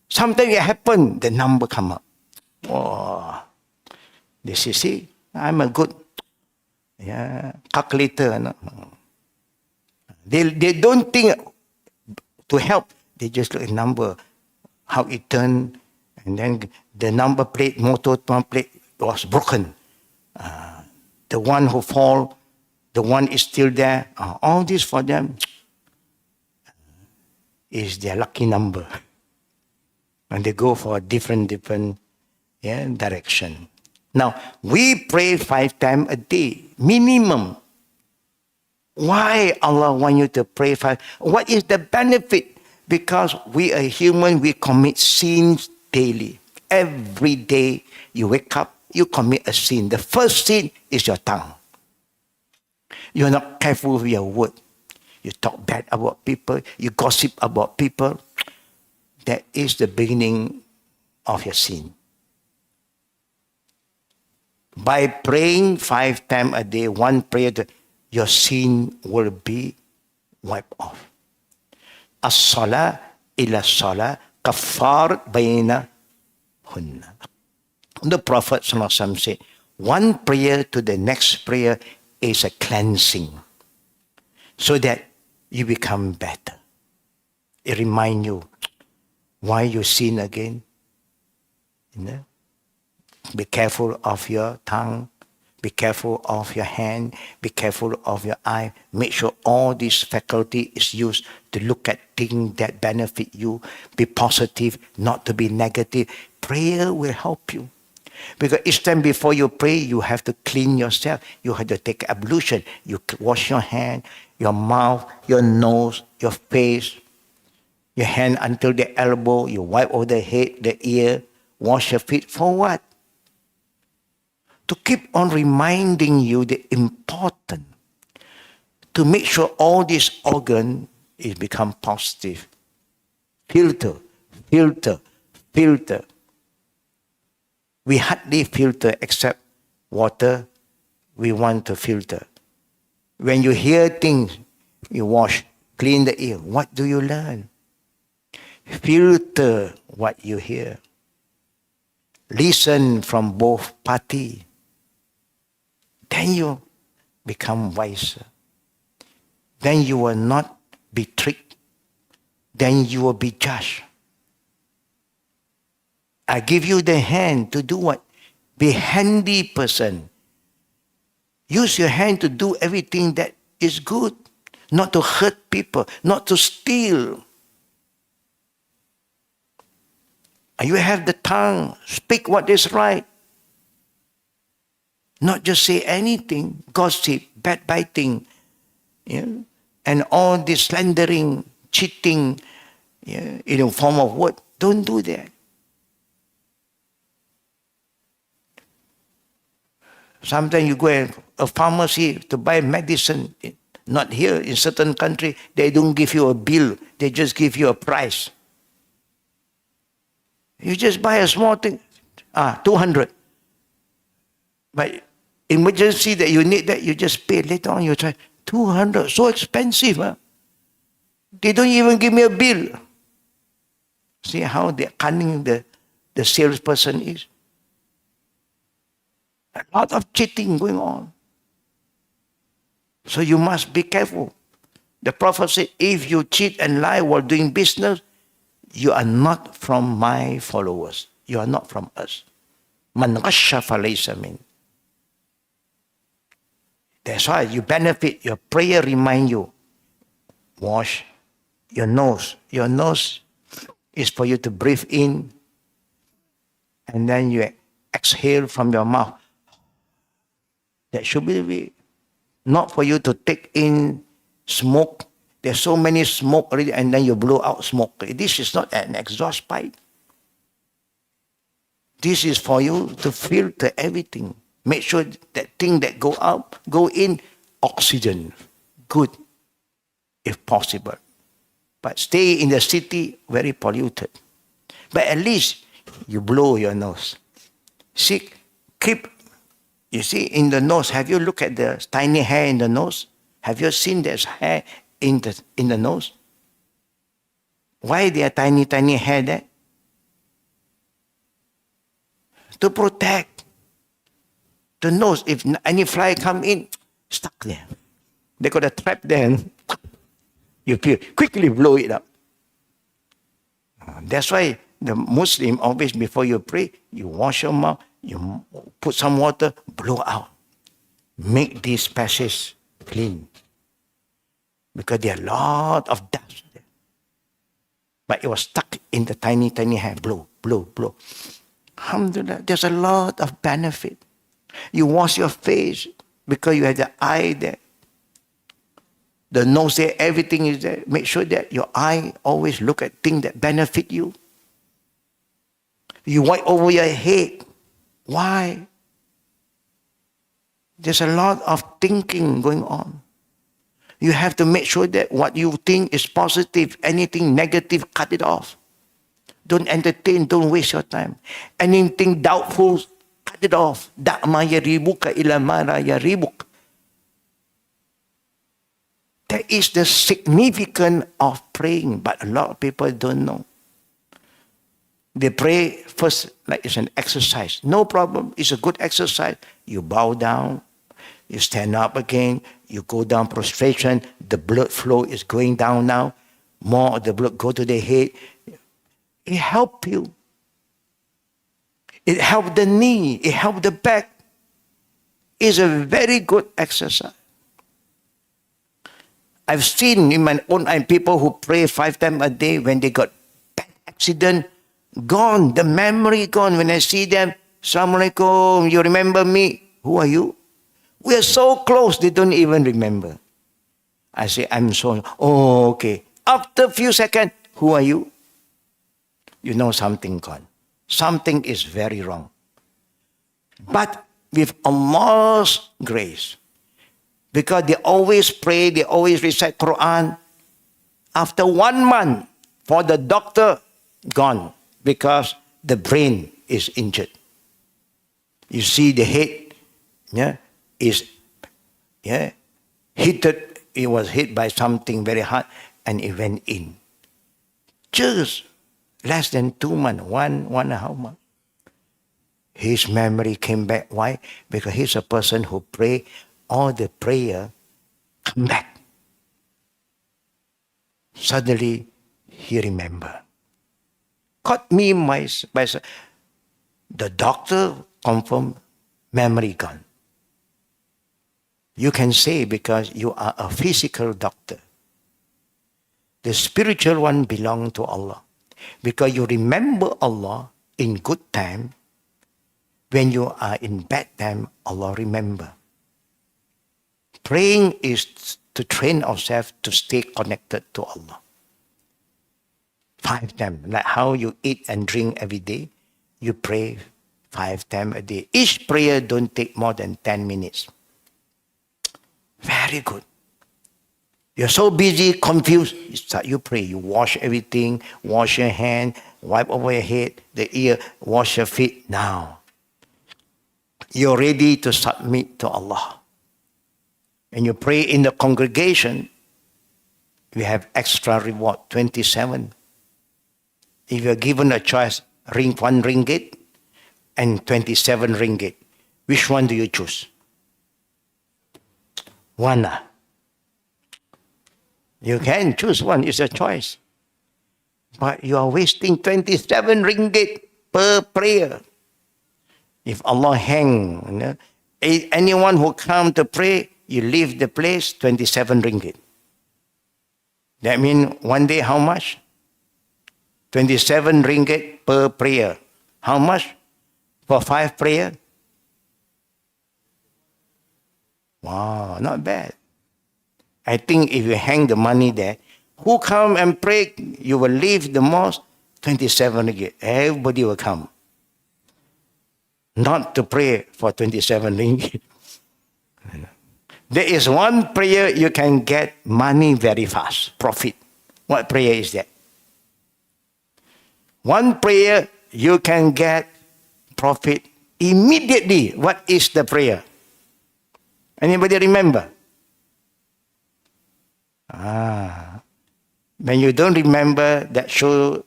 Sometimes it happen, the number come up. Oh, they say, see, I'm a good calculator. No? They don't think to help. They just look at number, how it turned, and then the number plate, motor plate was broken. The one who fall, the one is still there. All this for them is their lucky number. And they go for a different direction. Now, we pray 5 times a day, minimum. Why Allah want you to pray 5? What is the benefit? Because we are human, we commit sins daily. Every day you wake up, you commit a sin. The first sin is your tongue. You're not careful with your word. You talk bad about people, you gossip about people. That is the beginning of your sin. By praying 5 times a day, one prayer, your sin will be wiped off. As-salah ila salah kafar bayna hunna. The Prophet ﷺ said, one prayer to the next prayer is a cleansing, so that you become better. It reminds you why you sin again. You know? Be careful of your tongue. Be careful of your hand. Be careful of your eye. Make sure all this faculty is used to look at things that benefit you. Be positive, not to be negative. Prayer will help you. Because each time before you pray, you have to clean yourself. You have to take ablution. You wash your hand, your mouth, your nose, your face, your hand until the elbow. You wipe over the head, the ear, wash your feet. For what? To keep on reminding you the important. To make sure all this organ is become positive. Filter, filter, filter. We hardly filter except water. We want to filter. When you hear things, you wash, clean the ear. What do you learn? Filter what you hear. Listen from both parties. Then you become wiser. Then you will not be tricked. Then you will be judged. I give you the hand to do what? Be handy person. Use your hand to do everything that is good. Not to hurt people. Not to steal. You have the tongue. Speak what is right. Not just say anything. Gossip, backbiting, and all this slandering, cheating, in a form of word. Don't do that. Sometimes you go to a pharmacy to buy medicine. Not here, in certain country, they don't give you a bill. They just give you a price. You just buy a small thing, 200. But emergency that you need that, you just pay later on. You try 200, so expensive. Huh? They don't even give me a bill. See how cunning the salesperson is. A lot of cheating going on. So you must be careful. The Prophet said, if you cheat and lie while doing business, you are not from my followers. You are not from us. Man ghasha falaysa min. That's why you benefit. Your prayer remind you. Wash your nose. Your nose is for you to breathe in. And then you exhale from your mouth. That should be the way. Not for you to take in smoke. There's so many smoke already, and then you blow out smoke. This is not an exhaust pipe. This is for you to filter everything. Make sure that thing that go out, go in, oxygen. Good, if possible. But stay in the city, very polluted. But at least you blow your nose. See, you see in the nose, have you looked at the tiny hair in the nose? Have you seen there's hair in the nose? Why there are tiny, tiny hair there? To protect the nose. If any fly come in, stuck there. They got a trap there and you quickly blow it up. That's why the Muslim always, before you pray, you wash your mouth, you put some water, blow out. Make this passage clean. Because there are a lot of dust there. But it was stuck in the tiny, tiny hair. Blow, blow, blow. Alhamdulillah, there's a lot of benefit. You wash your face because you have the eye there. The nose there, everything is there. Make sure that your eye always look at things that benefit you. You wipe over your head. Why? There's a lot of thinking going on. You have to make sure that what you think is positive, anything negative, cut it off. Don't entertain, don't waste your time. Anything doubtful, cut it off. Da' ma yaribuka ila ma la yaribuk. That is the significance of praying, but a lot of people don't know. They pray first like it's an exercise. No problem, it's a good exercise. You bow down, you stand up again, you go down prostration, the blood flow is going down now. More of the blood go to the head. It helps you. It helps the knee, it helps the back. It's a very good exercise. I've seen in my own eye people who pray 5 times a day when they got bad accident, gone, the memory gone. When I see them, Assalamualaikum, you remember me? Who are you? We are so close, they don't even remember. I say, I'm so, oh, okay. After a few seconds, who are you? You know something gone. Something is very wrong. But with Allah's grace, because they always pray, they always recite Quran. After 1 month, for the doctor, gone. Because the brain is injured. You see the head, is hit. It was hit by something very hard and it went in. Just less than 2 months, one and a half months. His memory came back. Why? Because he's a person who pray all the prayer come back. Suddenly, he remembered. Caught me by the doctor confirmed memory gone. You can say because you are a physical doctor. The spiritual one belongs to Allah. Because you remember Allah in good time. When you are in bad time, Allah remember. Praying is to train ourselves to stay connected to Allah. 5 times. Like how you eat and drink every day, you pray 5 times a day. Each prayer don't take more than 10 minutes. Very good. You're so busy, confused, you pray. You wash everything, wash your hand, wipe over your head, the ear, wash your feet. Now, you're ready to submit to Allah. And you pray in the congregation, you have extra reward, 27. If you're given a choice, 1 ringgit and 27 ringgit, which one do you choose? One. You can choose one, it's a choice. But you are wasting 27 ringgit per prayer. If Allah hang, anyone who come to pray, you leave the place, 27 ringgit. That means one day how much? 27 ringgit per prayer. How much for 5 prayer? Wow, not bad. I think if you hang the money there, who come and pray, you will leave the mosque, 27 ringgit. Everybody will come. Not to pray for 27 ringgit. There is one prayer you can get money very fast, profit. What prayer is that? One prayer you can get profit immediately. What is the prayer? Anybody remember? When you don't remember, that shows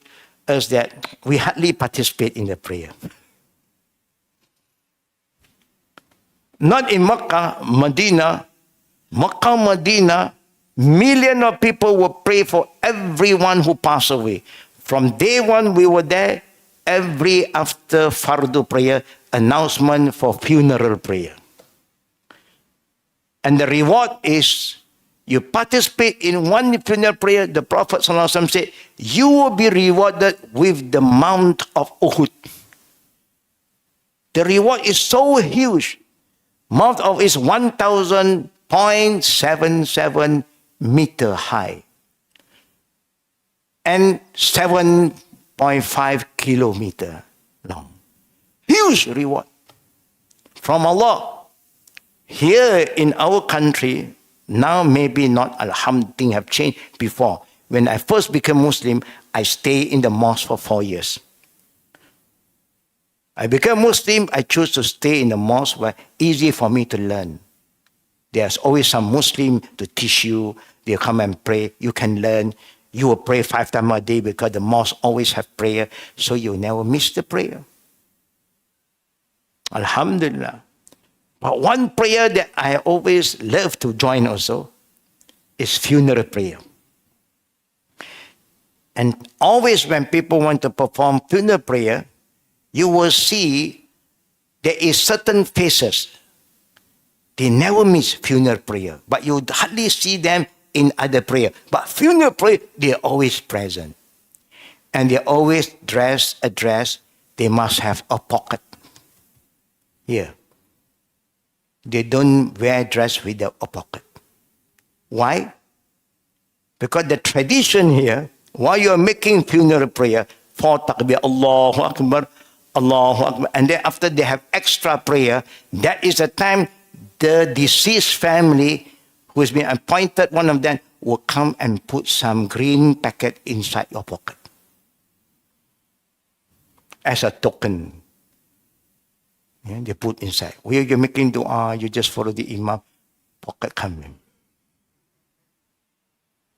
us that we hardly participate in the prayer. Not in Makkah, Medina, millions of people will pray for everyone who passed away. From day one, we were there. Every after fardu prayer, announcement for funeral prayer. And the reward is, you participate in one funeral prayer, the Prophet ﷺ said, you will be rewarded with the Mount of Uhud. The reward is so huge. Mount of is 1,000.77 meter high and 7.5 kilometer long. Huge reward from Allah. Here in our country, now maybe not, alhamdulillah, things have changed before. When I first became Muslim, I stayed in the mosque for 4 years. I became Muslim, I choose to stay in the mosque where easy for me to learn. There's always some Muslim to teach you. They come and pray. You can learn. You will pray 5 times a day because the mosque always have prayer, so you never miss the prayer. Alhamdulillah. But one prayer that I always love to join also is funeral prayer. And always when people want to perform funeral prayer, you will see there is certain faces. They never miss funeral prayer, but you hardly see them in other prayer. But funeral prayer, they're always present. And they always address, they must have a pocket here. They don't wear dress without a pocket. Why? Because the tradition here, while you're making funeral prayer, 4 takbir, Allahu Akbar, Allahu Akbar, and then after they have extra prayer, that is the time the deceased family who has been appointed, one of them, will come and put some green packet inside your pocket as a token. Yeah, they put inside. Where you're making dua, you just follow the imam, pocket come in.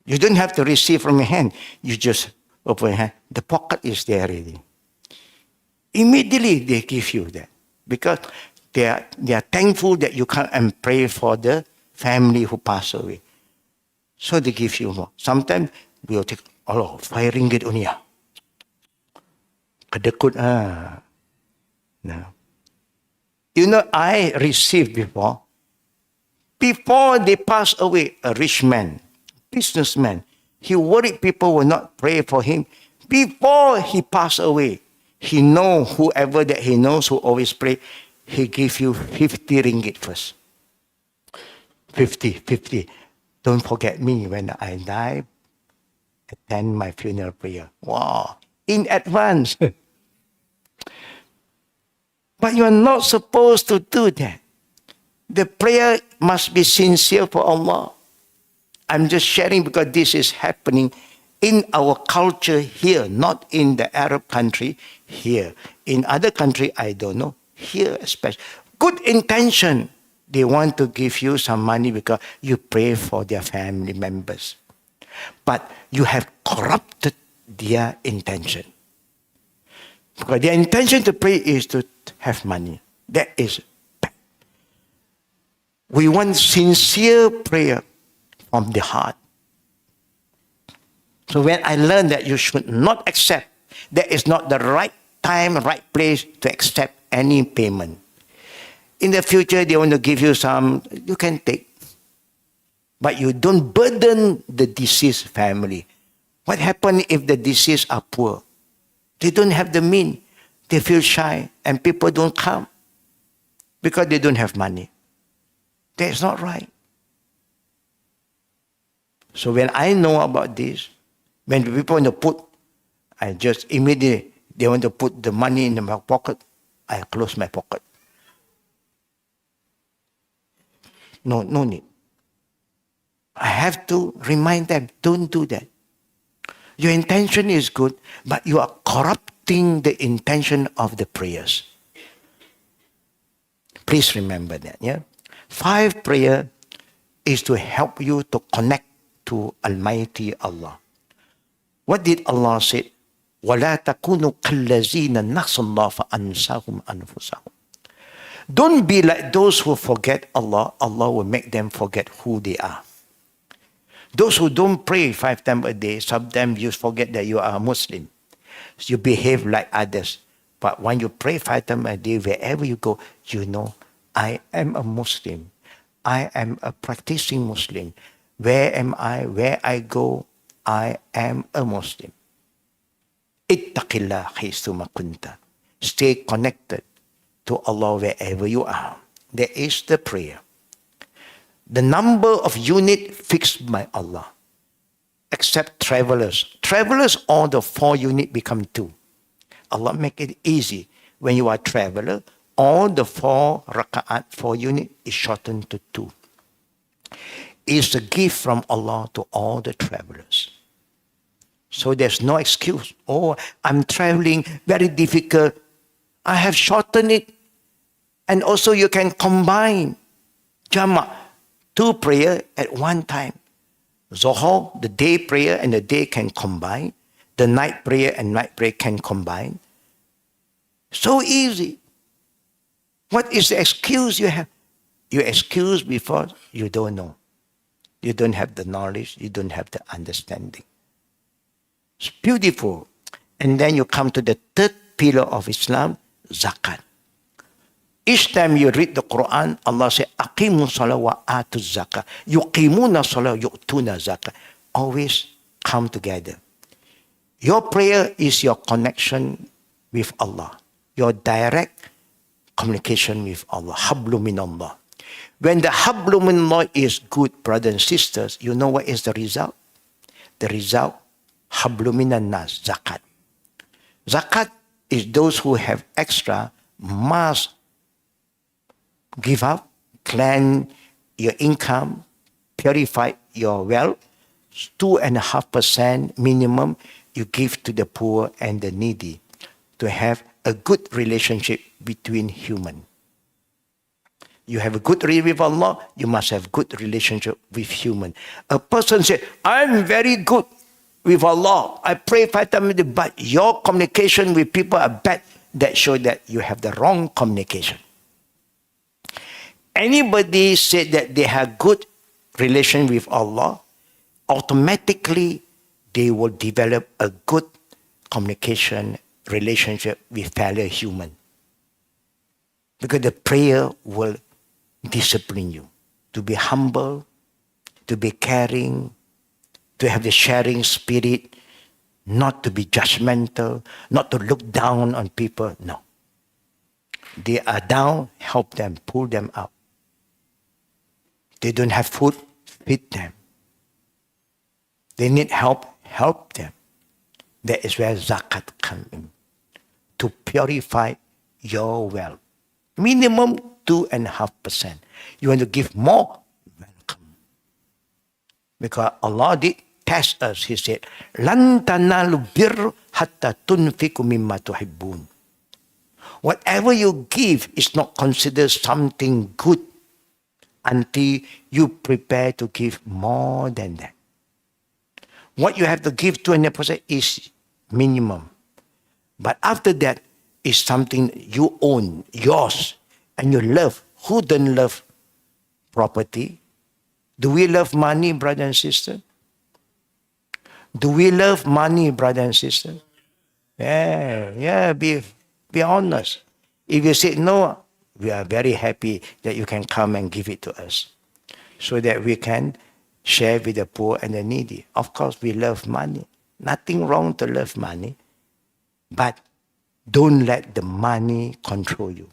You don't have to receive from your hand. You just open your hand. The pocket is there already. Immediately they give you that. Because They are thankful that you come and pray for the family who passed away. So they give you more. Sometimes we'll take, oh, RM5 only. Kedekut. No. You know, I received before they pass away, a rich man, businessman, he worried people will not pray for him. Before he passed away, he know whoever that he knows who always pray, he give you 50 ringgit first. 50. Don't forget me when I die, attend my funeral prayer. Wow, in advance. But you are not supposed to do that. The prayer must be sincere for Allah. I'm just sharing because this is happening in our culture here, not in the Arab country, here. In other country, I don't know. Here especially. Good intention. They want to give you some money because you pray for their family members. But you have corrupted their intention. Because their intention to pray is to have money. That is bad. We want sincere prayer from the heart. So when I learned that you should not accept, that is not the right time, right place to accept any payment. In the future, they want to give you some, you can take. But you don't burden the deceased family. What happens if the deceased are poor? They don't have the means. They feel shy and people don't come because they don't have money. That's not right. So when I know about this, when people want to put, I just immediately, they want to put the money in my pocket, I close my pocket. No need. I have to remind them, don't do that. Your intention is good, but you are corrupting the intention of the prayers. Please remember that. Yeah. 5 prayer is to help you to connect to Almighty Allah. What did Allah say? وَلَا تَكُونُوا كَالَّذِينَ نَسُوا اللَّهَ فَأَنْسَاهُمْ أَنفُسَهُم. Don't be like those who forget Allah. Allah will make them forget who they are. Those who don't pray 5 times a day, sometimes you forget that you are a Muslim. So you behave like others. But when you pray 5 times a day, wherever you go, you know, I am a Muslim. I am a practicing Muslim. Where am I? Where I go, I am a Muslim. Ittaqillah haithuma kunta. Stay connected to Allah wherever you are. There is the prayer. The number of unit fixed by Allah. Except travelers. Travelers, all the 4 unit become 2. Allah make it easy. When you are traveler, all the 4 raka'at, 4 unit is shortened to 2. It's a gift from Allah to all the travelers. So there's no excuse. Oh, I'm traveling, very difficult. I have shortened it. And also you can combine Jama' 2 prayer at one time. Zohar, the day prayer and the day can combine. The night prayer and night prayer can combine. So easy. What is the excuse you have? You excuse because you don't know. You don't have the knowledge. You don't have the understanding. It's beautiful. And then you come to the 3rd pillar of Islam, zakat. Each time you read the Quran, Allah says, Aqimu salah wa atu zakah. Yuqimuna salah yu'tuna zakah. Always come together. Your prayer is your connection with Allah. Your direct communication with Allah. Hablu min Allah. When the hablu min Allah is good, brothers and sisters, you know what is the result? The result, hablu minan nas, zakat. Zakat is those who have extra must give up, cleanse your income, purify your wealth. 2.5% minimum you give to the poor and the needy to have a good relationship between human. You have a good relationship with Allah, you must have good relationship with human. A person says, I'm very good with Allah. I pray 5 times a day, but your communication with people are bad. That shows that you have the wrong communication. anybody said that they have good relation with Allah, automatically they will develop a good communication relationship with fellow human. Because the prayer will discipline you to be humble, to be caring, to have the sharing spirit, not to be judgmental, not to look down on people. No. They are down, help them, pull them up. They don't have food, feed them. They need help, help them. That is where zakat comes in, to purify your wealth. Minimum 2.5%. You want to give more? Welcome. Because Allah did test us. He said, "Lan tanalu birra hatta tunfiqu mimma tuhibbun." Whatever you give is not considered something good until you prepare to give more than that. What you have to give 200% is minimum. But after that is something you own, yours, and you love. Who don't love property? Do we love money, brother and sister? Do we love money, brother and sister? Yeah, be honest. If you say no, we are very happy that you can come and give it to us so that we can share with the poor and the needy. Of course, we love money. Nothing wrong to love money, but don't let the money control you.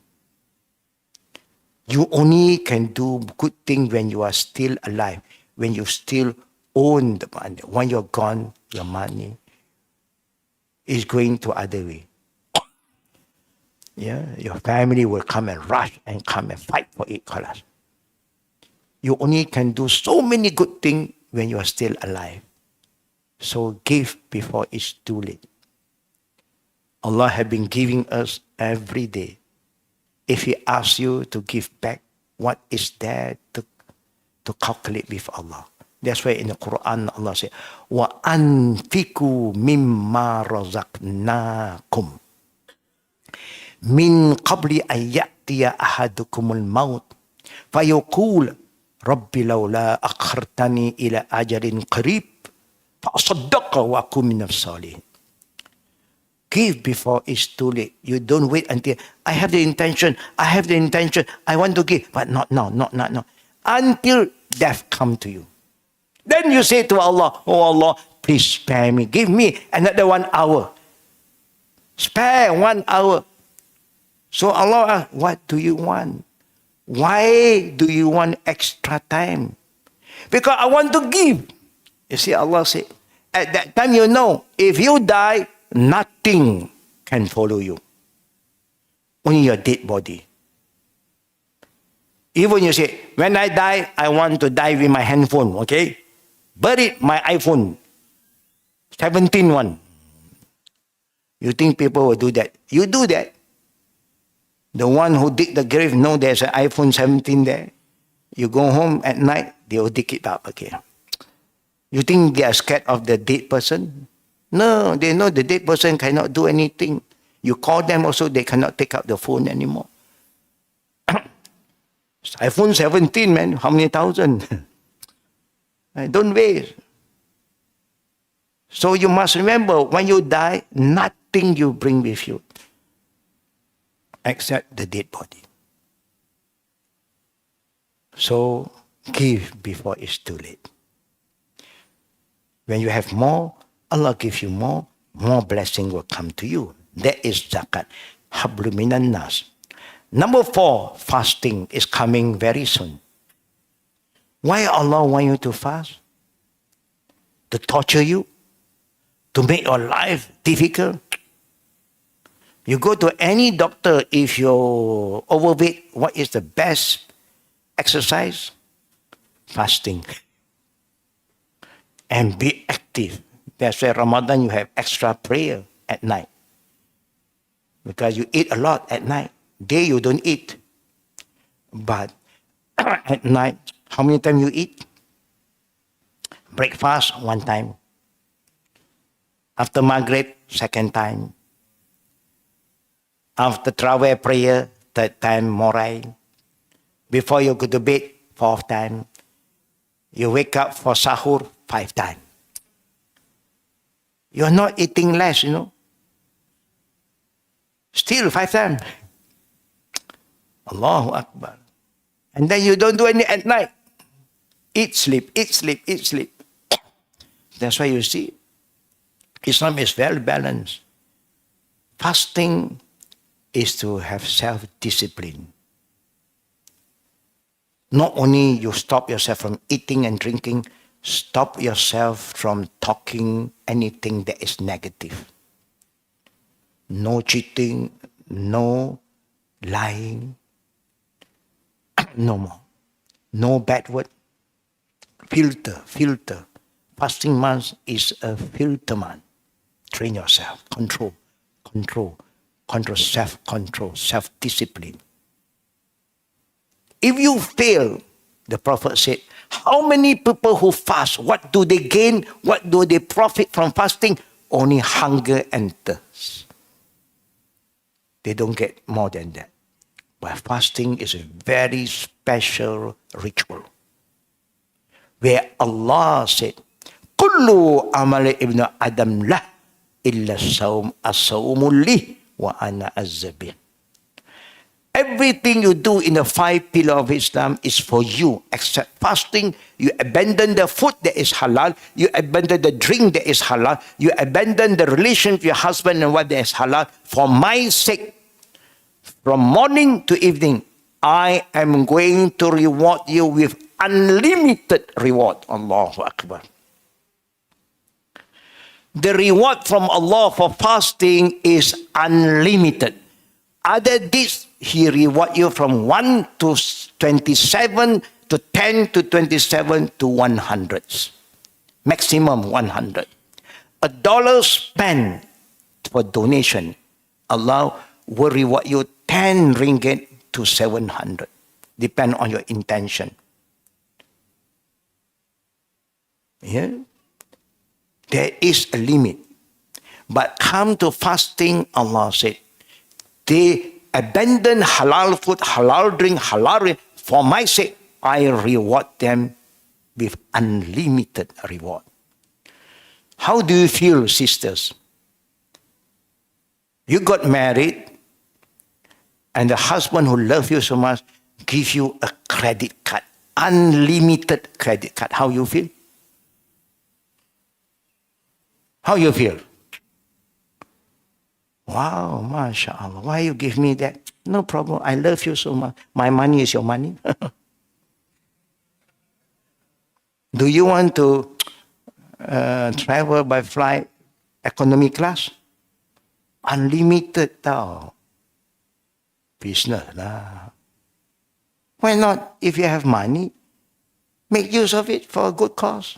You only can do good things when you are still alive, when you still own the money. When you're gone, your money is going to other way. Yeah, your family will come and rush and come and fight for it. You only can do so many good things when you are still alive. So give before it's too late. Allah has been giving us every day. If He asks you to give back, what is there to calculate with Allah? That's why in the Quran Allah says, وَأَنْفِقُوا مِمَّا رَزَقْنَاكُمْ مِنْ قَبْلِ أَنْ يَأْتِيَ أَحَدُكُمُ الْمَوْتِ فَيَقُولُ رَبِّ لَوْلَا أَخَّرْتَنِي إِلَى أَجَلٍ قَرِيبٍ فَأَصَدَّقَ وَأَكُنْ مِنَ الصَّالِحِينَ. Give before it's too late. You don't wait until I have the intention, I want to give, but not now. Until death come to you. Then you say to Allah, "Oh Allah, please spare me. Give me another 1 hour. Spare 1 hour." So Allah asks, what do you want? Why do you want extra time? Because I want to give. You see, Allah said, at that time you know, if you die, nothing can follow you. Only your dead body. Even you say, when I die, I want to die with my handphone, okay? Buried my iPhone, 17 one. You think people will do that? You do that. The one who dig the grave know there's an iPhone 17 there. You go home at night, they will dig it up again. You think they are scared of the dead person? No, they know the dead person cannot do anything. You call them also, they cannot take out the phone anymore. iPhone 17, man, how many thousand? Don't waste. So you must remember, when you die, nothing you bring with you except the dead body. So give before it's too late. When you have more, Allah gives you more blessing will come to you. That is zakat. Hablu minan nas. Number 4, fasting is coming very soon. Why Allah want you to fast? To torture you? To make your life difficult? You go to any doctor, if you're overweight, what is the best exercise? Fasting. And be active. That's why Ramadan you have extra prayer at night. Because you eat a lot at night. Day you don't eat. But at night, how many times you eat? Breakfast, 1 time. After Maghrib, 2nd time. After Traweh prayer, 3rd time, Morai. Before you go to bed, 4 times. You wake up for sahur, 5 times. You're not eating less, Still 5 times. Allahu Akbar. And then you don't do any at night. Eat, sleep, eat, sleep, eat, sleep. That's why you see, Islam is very balanced. Fasting is to have self-discipline. Not only you stop yourself from eating and drinking, stop yourself from talking anything that is negative. No cheating, no lying, no more. No bad word. Filter. Fasting month is a filter month. Train yourself. Control, self-control, self-discipline. If you fail, the Prophet said, how many people who fast, what do they gain? What do they profit from fasting? Only hunger and thirst. They don't get more than that. But fasting is a very special ritual, where Allah said, Kullu amali ibn Adam lah illa sawm as-sawmu li wa ana az-zabih. Everything you do in the 5 pillars of Islam is for you, except fasting. You abandon the food that is halal. You abandon the drink that is halal. You abandon the relation with your husband and wife that is halal. For my sake, from morning to evening, I am going to reward you with unlimited reward. Allahu Akbar. The reward from Allah for fasting is unlimited. Other deeds, He reward you from 1 to 27 to 10 to 27 to 100s. Maximum 100. $1 spent for donation, Allah will reward you 10 ringgit to 700. Depend on your intention. Yeah? There is a limit. But come to fasting, Allah said, they abandon halal food, halal drink, halal rain. For my sake, I reward them with unlimited reward. How do you feel, sisters? You got married, and the husband who loves you so much gives you a credit card, unlimited credit card. How you feel? How you feel? Wow, mashallah. Why you give me that? No problem. I love you so much. My money is your money. Do you want to travel by flight economy class? Unlimited tau. Business lah. Why not? If you have money, make use of it for a good cause.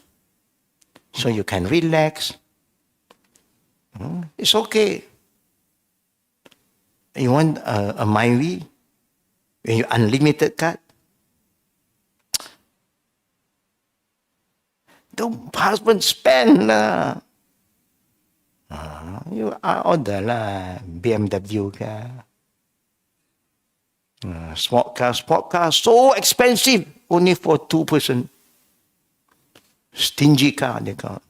So you can relax. It's okay. You want a Myvi? When you unlimited card? The husband spend lah. You order lah BMW ka. Sport car, so expensive. Only for 2 person. Stingy car, they call it.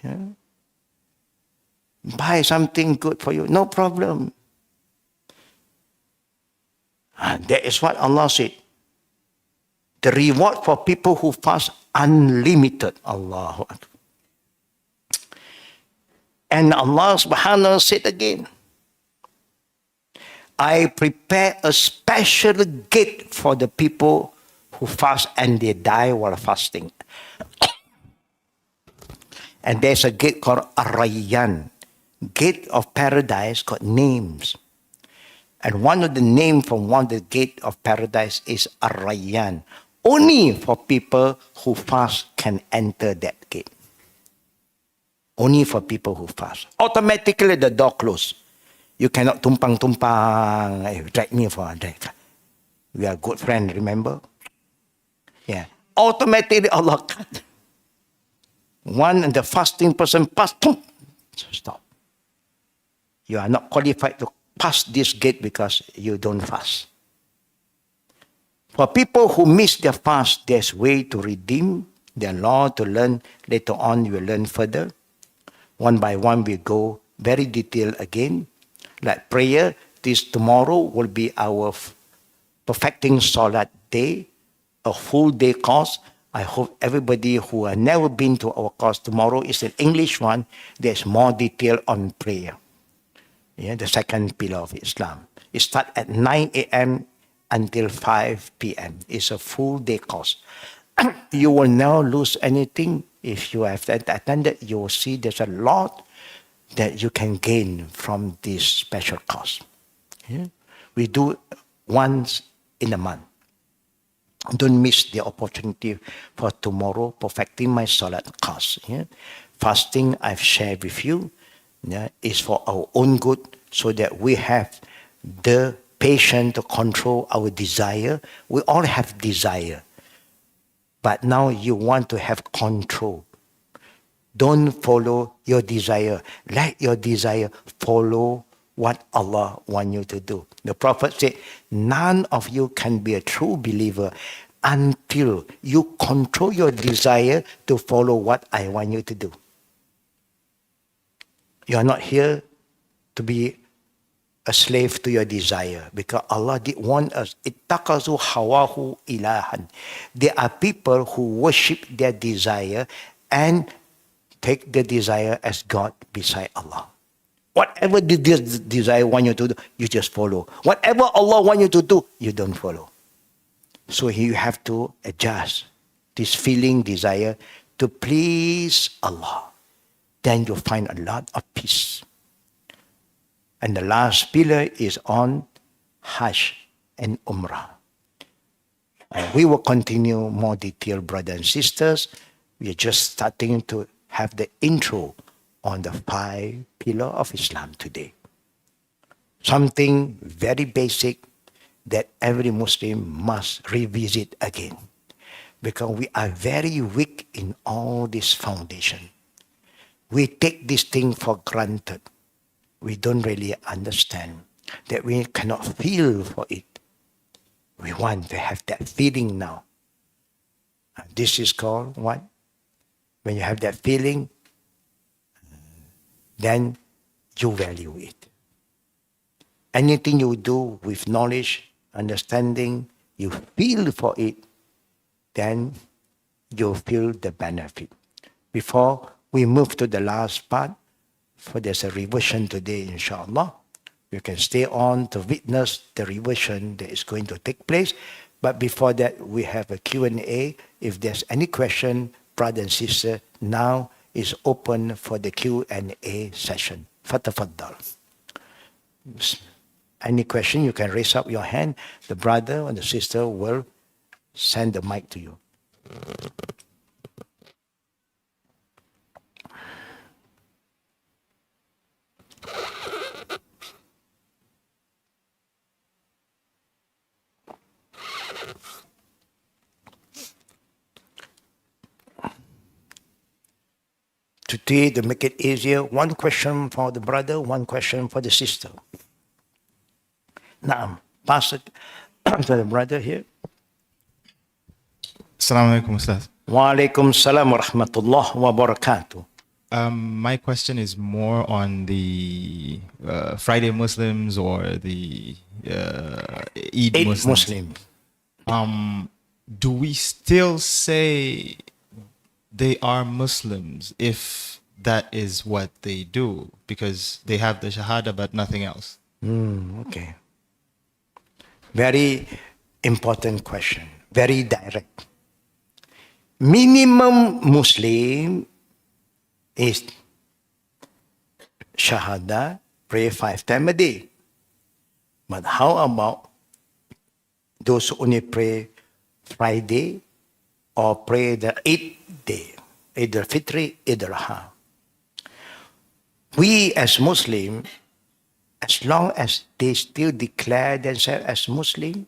Yeah. Buy something good for you, no problem. That is what Allah said. The reward for people who fast, unlimited. Allahu Akbar. And Allah subhanahu wa ta'ala said again, I prepare a special gate for the people who fast and they die while fasting. And there's a gate called Ar-Rayyan. Gate of paradise got names. And one of the names from one of the gate of paradise is Ar-Rayyan. Only for people who fast can enter that gate. Only for people who fast. Automatically the door closed. You cannot tumpang-tumpang, drag me for a drag. We are good friends, remember? Yeah. Automatically Allah cut. One and the fasting person pass, stop. You are not qualified to pass this gate because you don't fast. For people who miss their fast, there's way to redeem their law to learn. Later on, you will learn further. One by one, we go very detailed again. Like prayer, this tomorrow will be our perfecting Salat day, a full day course. I hope everybody who have never been to our course tomorrow is an English one. There's more detail on prayer. Yeah, the second pillar of Islam. It starts at 9 a.m. until 5 p.m. It's a full day course. You will never lose anything. If you have attended, you will see there's a lot that you can gain from this special course. Yeah? We do once in a month. Don't miss the opportunity for tomorrow, perfecting my Salat course. Yeah? Fasting, I've shared with you, is for our own good, so that we have the patience to control our desire. We all have desire. But now you want to have control. Don't follow your desire. Let your desire follow what Allah wants you to do. The Prophet said, none of you can be a true believer until you control your desire to follow what I want you to do. You are not here to be a slave to your desire, because Allah did warn us, ittakazu hawahu ilahan. There are people who worship their desire and take the desire as God beside Allah. Whatever the desire want you to do, you just follow. Whatever Allah want you to do, you don't follow. So you have to adjust this feeling, desire to please Allah. Then you'll find a lot of peace. And the last pillar is on Hajj and Umrah. And we will continue more detail, brothers and sisters. We are just starting to have the intro on the 5 pillars of Islam today. Something very basic that every Muslim must revisit again, because we are very weak in all this foundation. We take this thing for granted. We don't really understand that we cannot feel for it. We want to have that feeling now. And this is called what? When you have that feeling, then you value it. Anything you do with knowledge, understanding, you feel for it, then you feel the benefit. Before we move to the last part, for there's a reversion today, inshallah. You can stay on to witness the reversion that is going to take place. But before that, we have a Q&A. If there's any question, brother and sister, now is open for the Q&A session. Fatafaddal. Any question, you can raise up your hand. The brother or the sister will send the mic to you. Today, to make it easier, one question for the brother, one question for the sister. Naam, pass it to the brother here. Assalamu alaikum, Ustaz. Wa alaikum salam wa rahmatullah wa barakatuh. My question is more on the Friday Muslims or the Eid Eight Muslims. Muslims. Do we still say they are Muslims if that is what they do? Because they have the Shahada but nothing else. Okay. Very important question. Very direct. Minimum Muslim is Shahada, pray 5 times a day. But how about those who only pray Friday or pray the 8th day, Eid al-Fitr, Eid al-Adha? We as Muslim, as long as they still declare themselves as Muslim,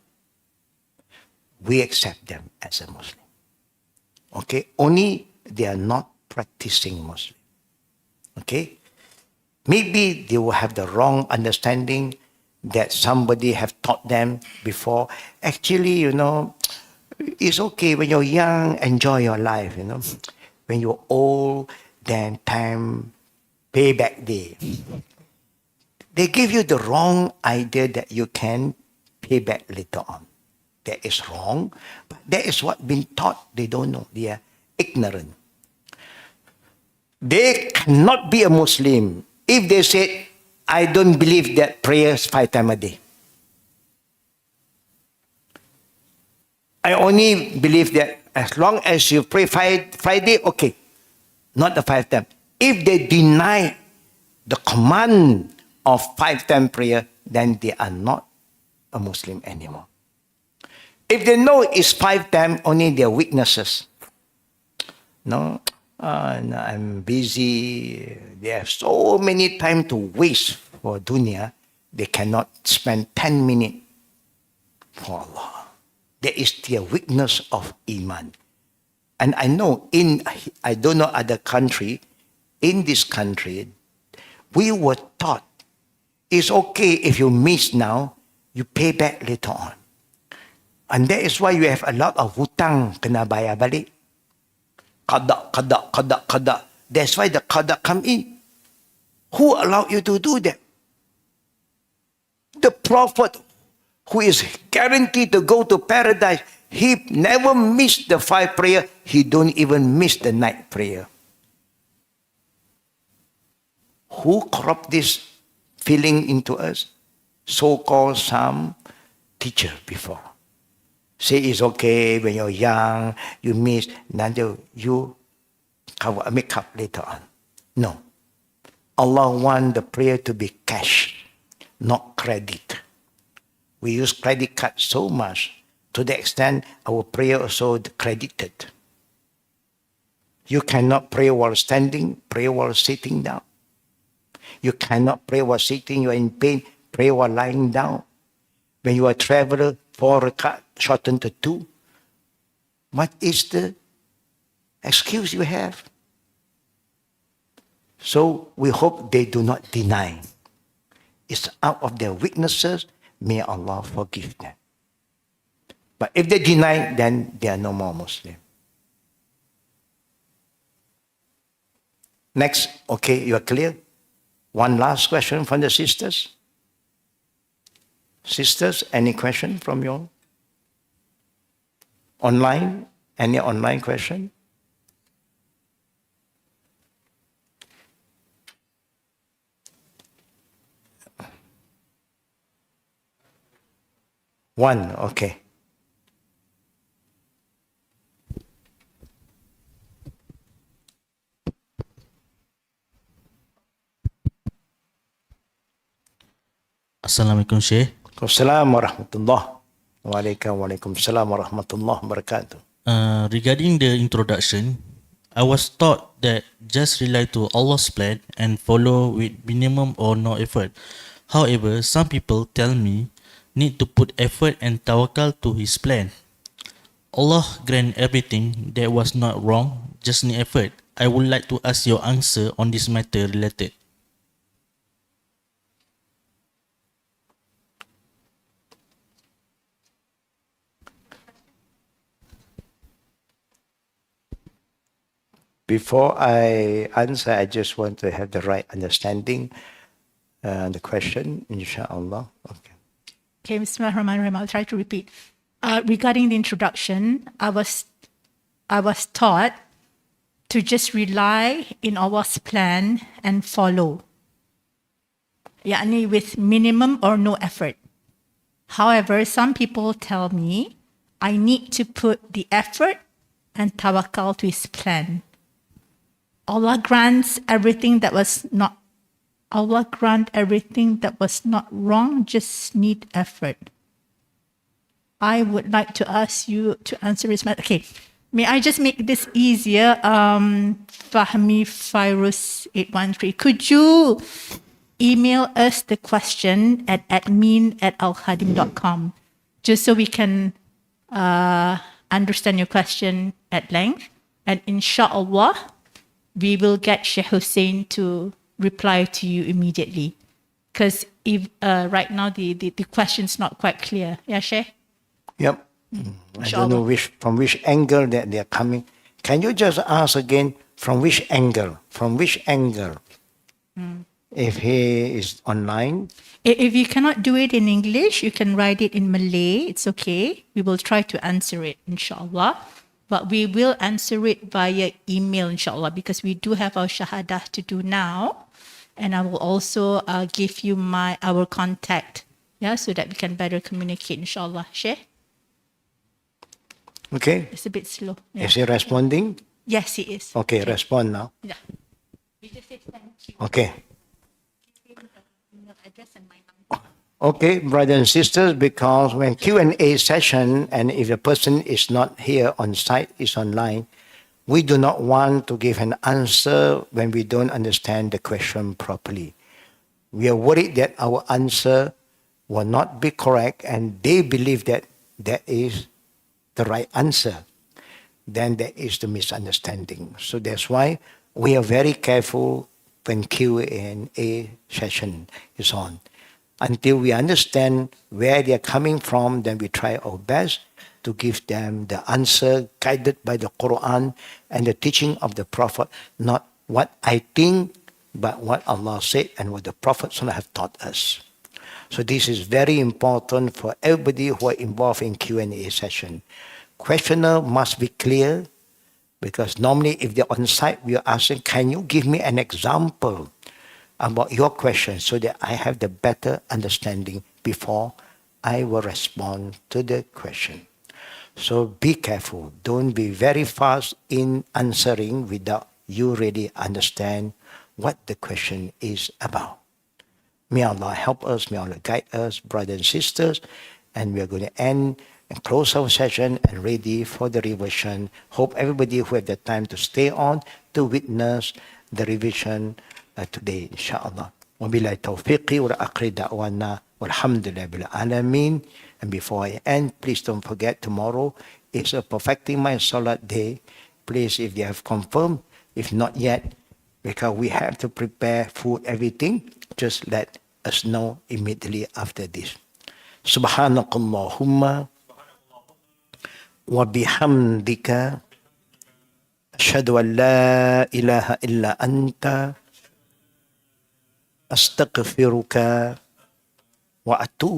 we accept them as a Muslim. Okay? Only they are not practicing Muslim. Okay? Maybe they will have the wrong understanding that somebody have taught them before. Actually, it's okay when you're young, enjoy your life, When you're old, then time, payback day. They give you the wrong idea that you can pay back later on. That is wrong, but that is what been taught. They don't know. They are ignorant. They cannot be a Muslim if they say, I don't believe that prayers 5 times a day. I only believe that as long as you pray Friday, okay, not the 5 times. If they deny the command of 5 times prayer, then they are not a Muslim anymore. If they know it's 5 times, only their weaknesses. No, I'm busy. They have so many time to waste for dunya. They cannot spend 10 minutes for Allah. There is the weakness of iman. And I know I don't know other country, in this country, we were taught it's okay if you miss now, you pay back later on. And that is why you have a lot of hutang kena bayar balik. Qada. That's why the qada come in. Who allowed you to do that? The Prophet, who is guaranteed to go to paradise, he never missed the 5 prayer. He don't even miss the night prayer. Who corrupt this feeling into us? So-called some teacher before. Say it's okay when you're young, you miss, then you make up later on. No. Allah wants the prayer to be cash, not credit. We use credit card so much to the extent our prayer also credited. You cannot pray while standing, pray while sitting down. You cannot pray while sitting, you are in pain, pray while lying down. When you are a traveler, 4 rakat shortened to 2. What is the excuse you have? So we hope they do not deny. It's out of their weaknesses. May Allah forgive them. But if they deny, then they are no more Muslim. Next, okay, you are clear? One last question from the sisters. Sisters, any question from you? Online? Any online question? One, okay. Assalamualaikum Syekh. Assalamualaikum warahmatullahi wabarakatuh. Waalaikumsalam warahmatullahi wabarakatuh. Regarding the introduction, I was taught that just rely to Allah's plan and follow with minimum or no effort. However, some people tell me need to put effort and tawakal to His plan. Allah grant everything that was not wrong, just need effort. I would like to ask your answer on this matter related. Before I answer, I just want to have the right understanding the question, inshallah. Okay. Okay, Bismillahirrahmanirrahim. I'll try to repeat. Regarding the introduction, I was taught to just rely in Allah's plan and follow. Yani with minimum or no effort. However, some people tell me I need to put the effort and tawakkal to His plan. Allah grants everything that was not wrong, just need effort. I would like to ask you to answer this matter. Okay, may I just make this easier? Fahmi Virus 813. Could you email us the question at admin@alkhadim.com just so we can understand your question at length, and inshallah we will get Sheikh Hussain to reply to you immediately. Because if right now the question's not quite clear. Yeah, Sheikh? Yep. I don't know from which angle that they are coming. Can you just ask again from which angle? From which angle? If he is online, If you cannot do it in English, you can write it in Malay. It's okay. We will try to answer it, inshallah. But we will answer it via email, inshallah, because we do have our shahadah to do now. And I will also give you our contact, yeah, so that we can better communicate, inshallah. Sheikh? okay? It's a bit slow. Yeah. Is he responding? Yes, he is. Okay, respond now. Yeah. We just say thank you. Okay. Email address and my number. Okay, brothers and sisters, because when Q&A session, and if the person is not here on site, is online, we do not want to give an answer when we don't understand the question properly. We are worried that our answer will not be correct and they believe that that is the right answer. Then there is the misunderstanding. So that's why we are very careful when Q&A session is on. Until we understand where they are coming from, then we try our best to give them the answer guided by the Quran and the teaching of the Prophet, not what I think, but what Allah said and what the Prophet have taught us. So this is very important for everybody who are involved in Q&A session. Questioner must be clear, because normally if they're on site, we are asking, can you give me an example about your question so that I have the better understanding before I will respond to the question. So be careful. Don't be very fast in answering without you really understand what the question is about. May Allah help us, may Allah guide us, brothers and sisters, and we are going to end and close our session and ready for the revision. Hope everybody who have the time to stay on to witness the revision today, inshallah. Wabillahi tawfiqi wa akhir da'wana walhamdulillah bil alamin. And before I end, please don't forget tomorrow is a perfecting my salat day. Please, if you have confirmed, if not yet, because we have to prepare food, everything, just let us know immediately after this. Subhanakallahumma wa bihamdika ashhadu an la ilaha illa anta astaghfiruka wa atubu